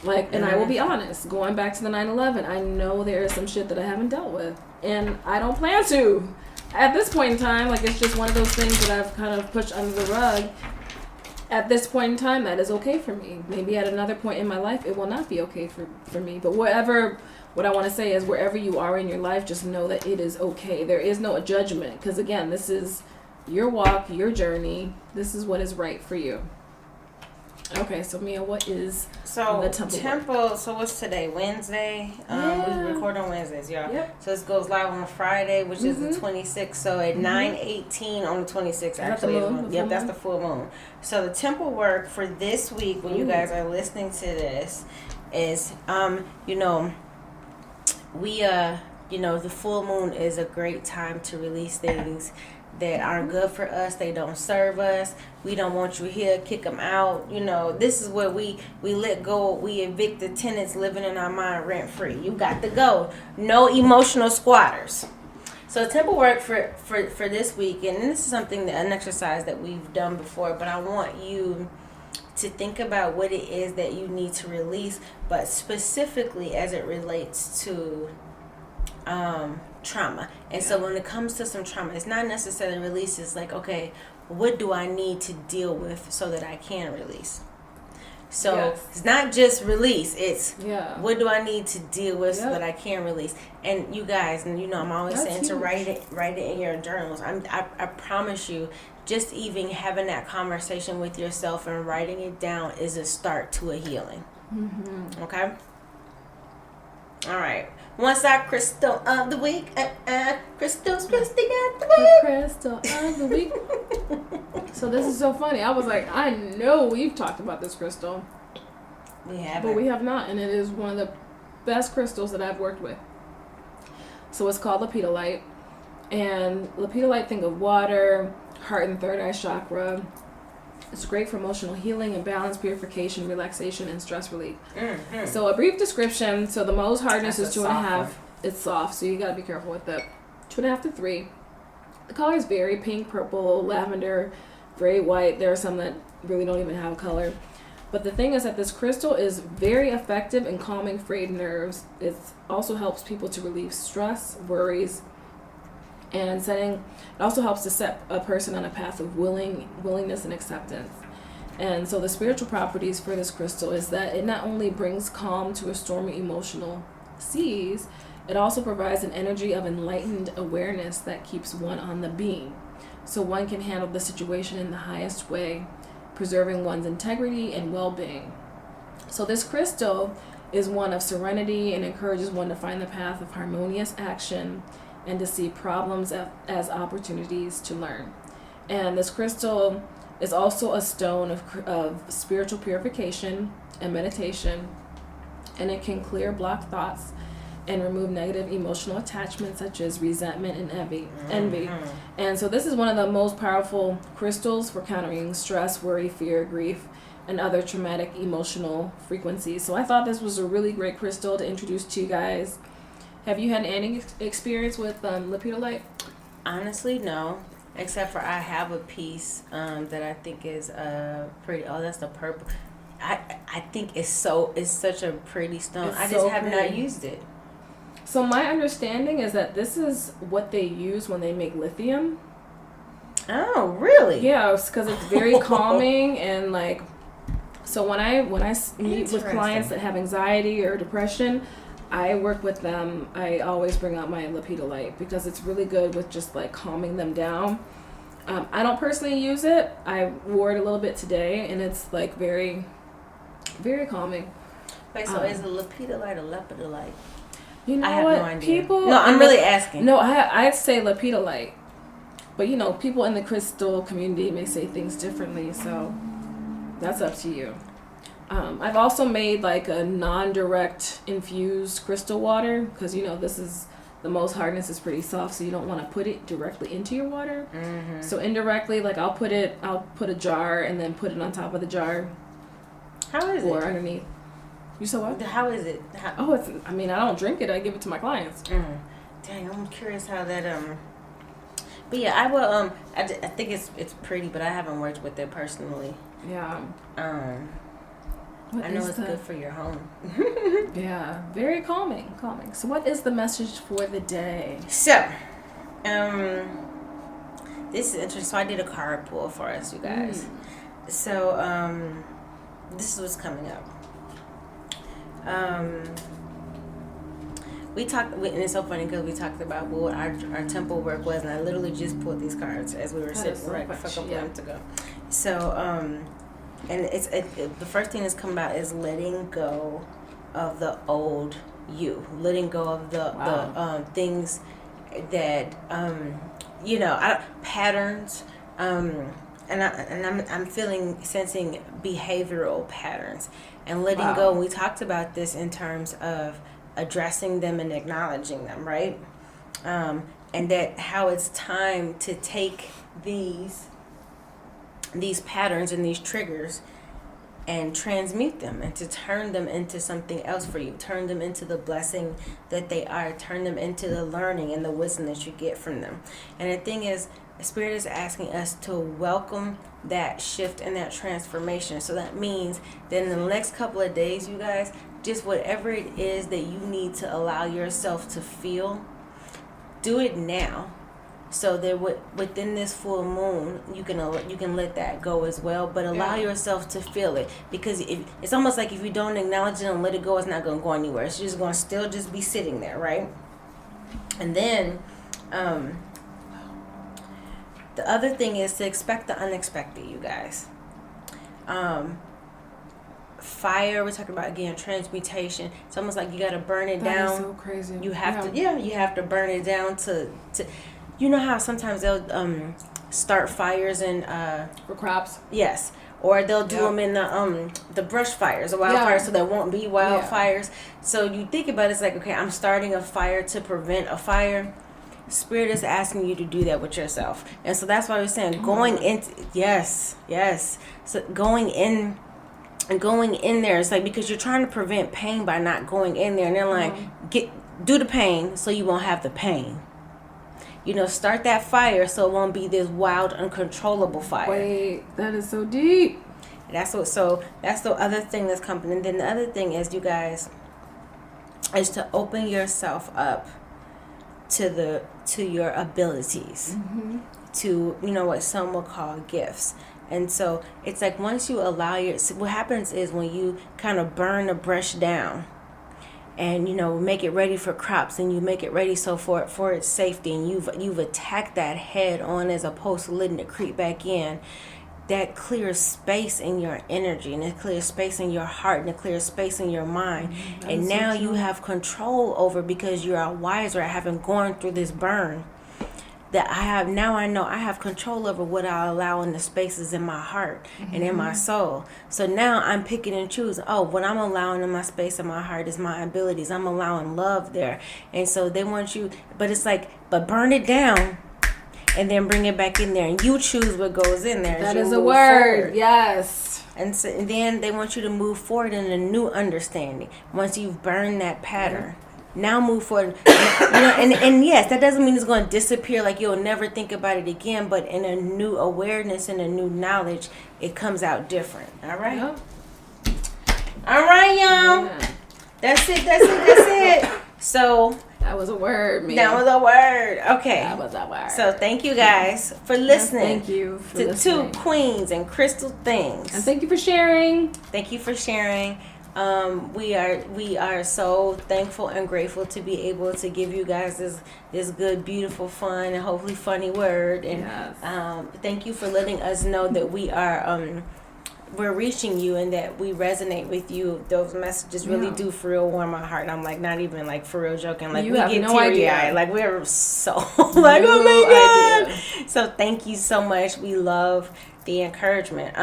And I will be honest, going back to the 9/11, I know there is some shit that I haven't dealt with, and I don't plan to. At this point in time, it's just one of those things that I've kind of pushed under the rug. At this point in time, that is okay for me. Maybe at another point in my life, it will not be okay for me. But what I want to say is, wherever you are in your life, just know that it is okay. There is no judgment. Because again, this is your walk, your journey. This is what is right for you. Okay, so Mia, what is the temple? So what's today? Wednesday? We record on Wednesdays, y'all. Yep. So this goes live on Friday, which is the 26th. So at 9:18 on the 26th, actually. That's the full moon. So the temple work for this week, when you guys are listening to this, is, the full moon is a great time to release things that aren't good for us. They don't serve us. We don't want you here. Kick them out. This is where we let go. We evict the tenants living in our mind rent free. You got to go. No emotional squatters. So temple work for this week, and this is something, an exercise that we've done before, but I want you to think about what it is that you need to release, but specifically as it relates to trauma. And so when it comes to some trauma, it's not necessarily release. It's like, okay, what do I need to deal with so that I can release? So it's not just release. It's what do I need to deal with so that I can release? And you guys, and I'm always saying to write it in your journals. I promise you, just even having that conversation with yourself and writing it down is a start to a healing. Okay? All right. Once our crystal of the week. Crystal's Christie got the week. The crystal of the week. So this is so funny. I was like, I know we've talked about this crystal. We haven't. But we have not. And it is one of the best crystals that I've worked with. So it's called lepidolite. And lepidolite, think of water, heart and third eye chakra. It's great for emotional healing and balance, purification, relaxation, and stress relief. So a brief description. So the Mohs hardness is 2.5. It's soft, so you got to be careful with it. 2.5 to 3. The colors vary: pink, purple, lavender, gray, white. There are some that really don't even have a color. But the thing is that this crystal is very effective in calming frayed nerves. It also helps people to relieve stress, worries, and it also helps to set a person on a path of willingness and acceptance. And so the spiritual properties for this crystal is that it not only brings calm to a stormy emotional seas, it also provides an energy of enlightened awareness that keeps one on the beam. So one can handle the situation in the highest way, preserving one's integrity and well-being. So this crystal is one of serenity and encourages one to find the path of harmonious action and to see problems as opportunities to learn. And this crystal is also a stone of spiritual purification and meditation, and it can clear blocked thoughts and remove negative emotional attachments such as resentment and envy. And so this is one of the most powerful crystals for countering stress, worry, fear, grief, and other traumatic emotional frequencies. So I thought this was a really great crystal to introduce to you guys. Have you had any experience with lepidolite? Honestly, no. Except for I have a piece that I think is pretty. Oh, that's the purple. I think it's such a pretty stone. It's I just so have pretty. not used it. So my understanding is that this is what they use when they make lithium. Oh, really? Yeah, because it's very calming and like. So when I meet with clients that have anxiety or depression, I work with them. I always bring out my lepidolite because it's really good with just like calming them down. I don't personally use it. I wore it a little bit today, and it's like very, very calming. Wait, so is it lepidolite or lepidolite? You know I have what? no idea. People. No, I'm really asking. No, I say lepidolite, but you know, people in the crystal community may say things differently, so that's up to you. I've also made like a non-direct infused crystal water because you know the most hardness is pretty soft, so you don't want to put it directly into your water. Mm-hmm. So indirectly, like I'll put a jar and then put it on top of the jar. How is it? Or underneath. You said what? How is it? I mean, I don't drink it. I give it to my clients. Dang, I'm curious how that But yeah, I will. I think it's pretty, but I haven't worked with it personally. Yeah. I know it's good for your home. Yeah, very calming. So what is the message for the day? So, this is interesting. So I did a card pull for us, you guys. So, this is what's coming up. We talked, and it's so funny because we talked about what our temple work was, and I literally just pulled these cards as we were sitting right a couple minutes ago. So, and the first thing that's come about is letting go of the old you, letting go of the things that patterns, and I'm sensing behavioral patterns and letting go. And we talked about this in terms of addressing them and acknowledging them, right? And that how it's time to take these patterns and these triggers and transmute them and to turn them into something else for you. Turn them into the blessing that they are. Turn them into the learning and the wisdom that you get from them. And the thing is, the Spirit is asking us to welcome that shift and that transformation. So that means that in the next couple of days, you guys, just whatever it is that you need to allow yourself to feel, do it now. So that within this full moon, you can let that go as well, but allow yourself to feel it, because it's almost like if you don't acknowledge it and let it go, it's not going to go anywhere. It's just going to still just be sitting there, right? And then the other thing is to expect the unexpected, you guys. Fire, we're talking about again transmutation. It's almost like you got to burn it down. That is so crazy. You have you have to burn it down to. You know how sometimes they'll start fires in for crops. Yes, or they'll do them in the brush fires, the wildfires, so there won't be wildfires. So you think about it, it's like, okay, I'm starting a fire to prevent a fire. Spirit is asking you to do that with yourself, and so that's why we're saying going into So going in there, it's like because you're trying to prevent pain by not going in there, and they're like, do the pain so you won't have the pain. Start that fire so it won't be this wild, uncontrollable fire. Wait, that is so deep. That's the other thing that's coming. And then the other thing is, you guys, is to open yourself up to your abilities, to what some will call gifts. And so it's like once you allow what happens is when you kind of burn the brush down, and make it ready for crops, and you make it ready so for its safety, and you've attacked that head on as opposed to letting it creep back in. that clears space in your energy, and it clears space in your heart, and it clears space in your mind. And now you have control over, because you are wiser at having gone through this burn. That I know I have control over what I allow in the spaces in my heart and in my soul. So now I'm picking and choosing. Oh, what I'm allowing in my space in my heart is my abilities. I'm allowing love there. And so they want you, but it's like, but burn it down and then bring it back in there, and you choose what goes in there. That is a word. Forward. Yes. And then they want you to move forward in a new understanding. Once you've burned that pattern, now move forward. And yes, that doesn't mean it's going to disappear, like you'll never think about it again. But in a new awareness and a new knowledge, it comes out different. All right. Yep. All right, y'all. Yeah. That's it. So. That was a word, man. That was a word. Okay. That was a word. So thank you guys for listening. Thank you for listening. Two Queens and Crystal Things. And thank you for sharing. Thank you for sharing. We are so thankful and grateful to be able to give you guys this good, beautiful, fun, and hopefully funny word. And yes. Thank you for letting us know that we're reaching you and that we resonate with you. Those messages really do for real warm my heart. And I'm like, not even like for real joking. Like, you we have get no teary-eyed. Like, we're so like, oh my God. So thank you so much. We love the encouragement.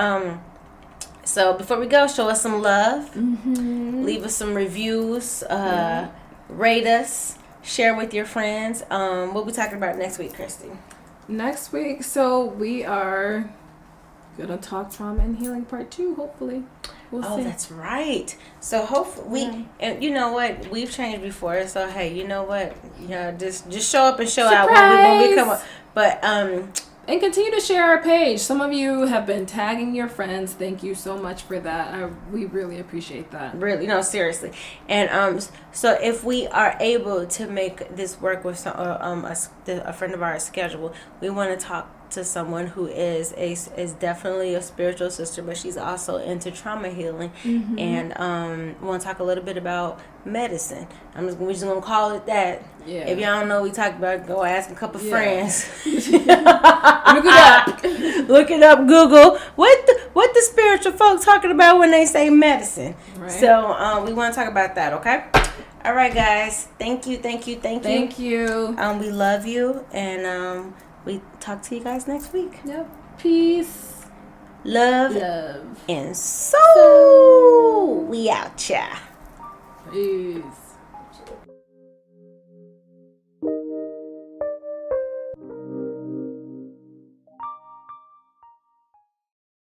So before we go, show us some love. Mm-hmm. Leave us some reviews. Rate us. Share with your friends. What we talking about next week, Christy? Next week, so we are gonna talk trauma and healing part 2. Hopefully, we'll see. That's right. So hopefully, and you know what, we've changed before. So hey, you know what, just show up and show Surprise! out when we come up. But and continue to share our page. Some of you have been tagging your friends. Thank you so much for that. We really appreciate that. Really, no, seriously. And so if we are able to make this work with a friend of ours schedule, we want to talk to someone who is definitely a spiritual sister, but she's also into trauma healing. Mm-hmm. And we want to talk a little bit about medicine. We're just gonna call it that. Yeah. If y'all don't know what we talk about, go ask a couple friends. Look it up. Google what the spiritual folks talking about when they say medicine. Right. So we want to talk about that. Okay. All right, guys. Thank you. Thank you. We love you, and we talk to you guys next week. Yep. Peace. Love. And soul. We out, ya. Peace.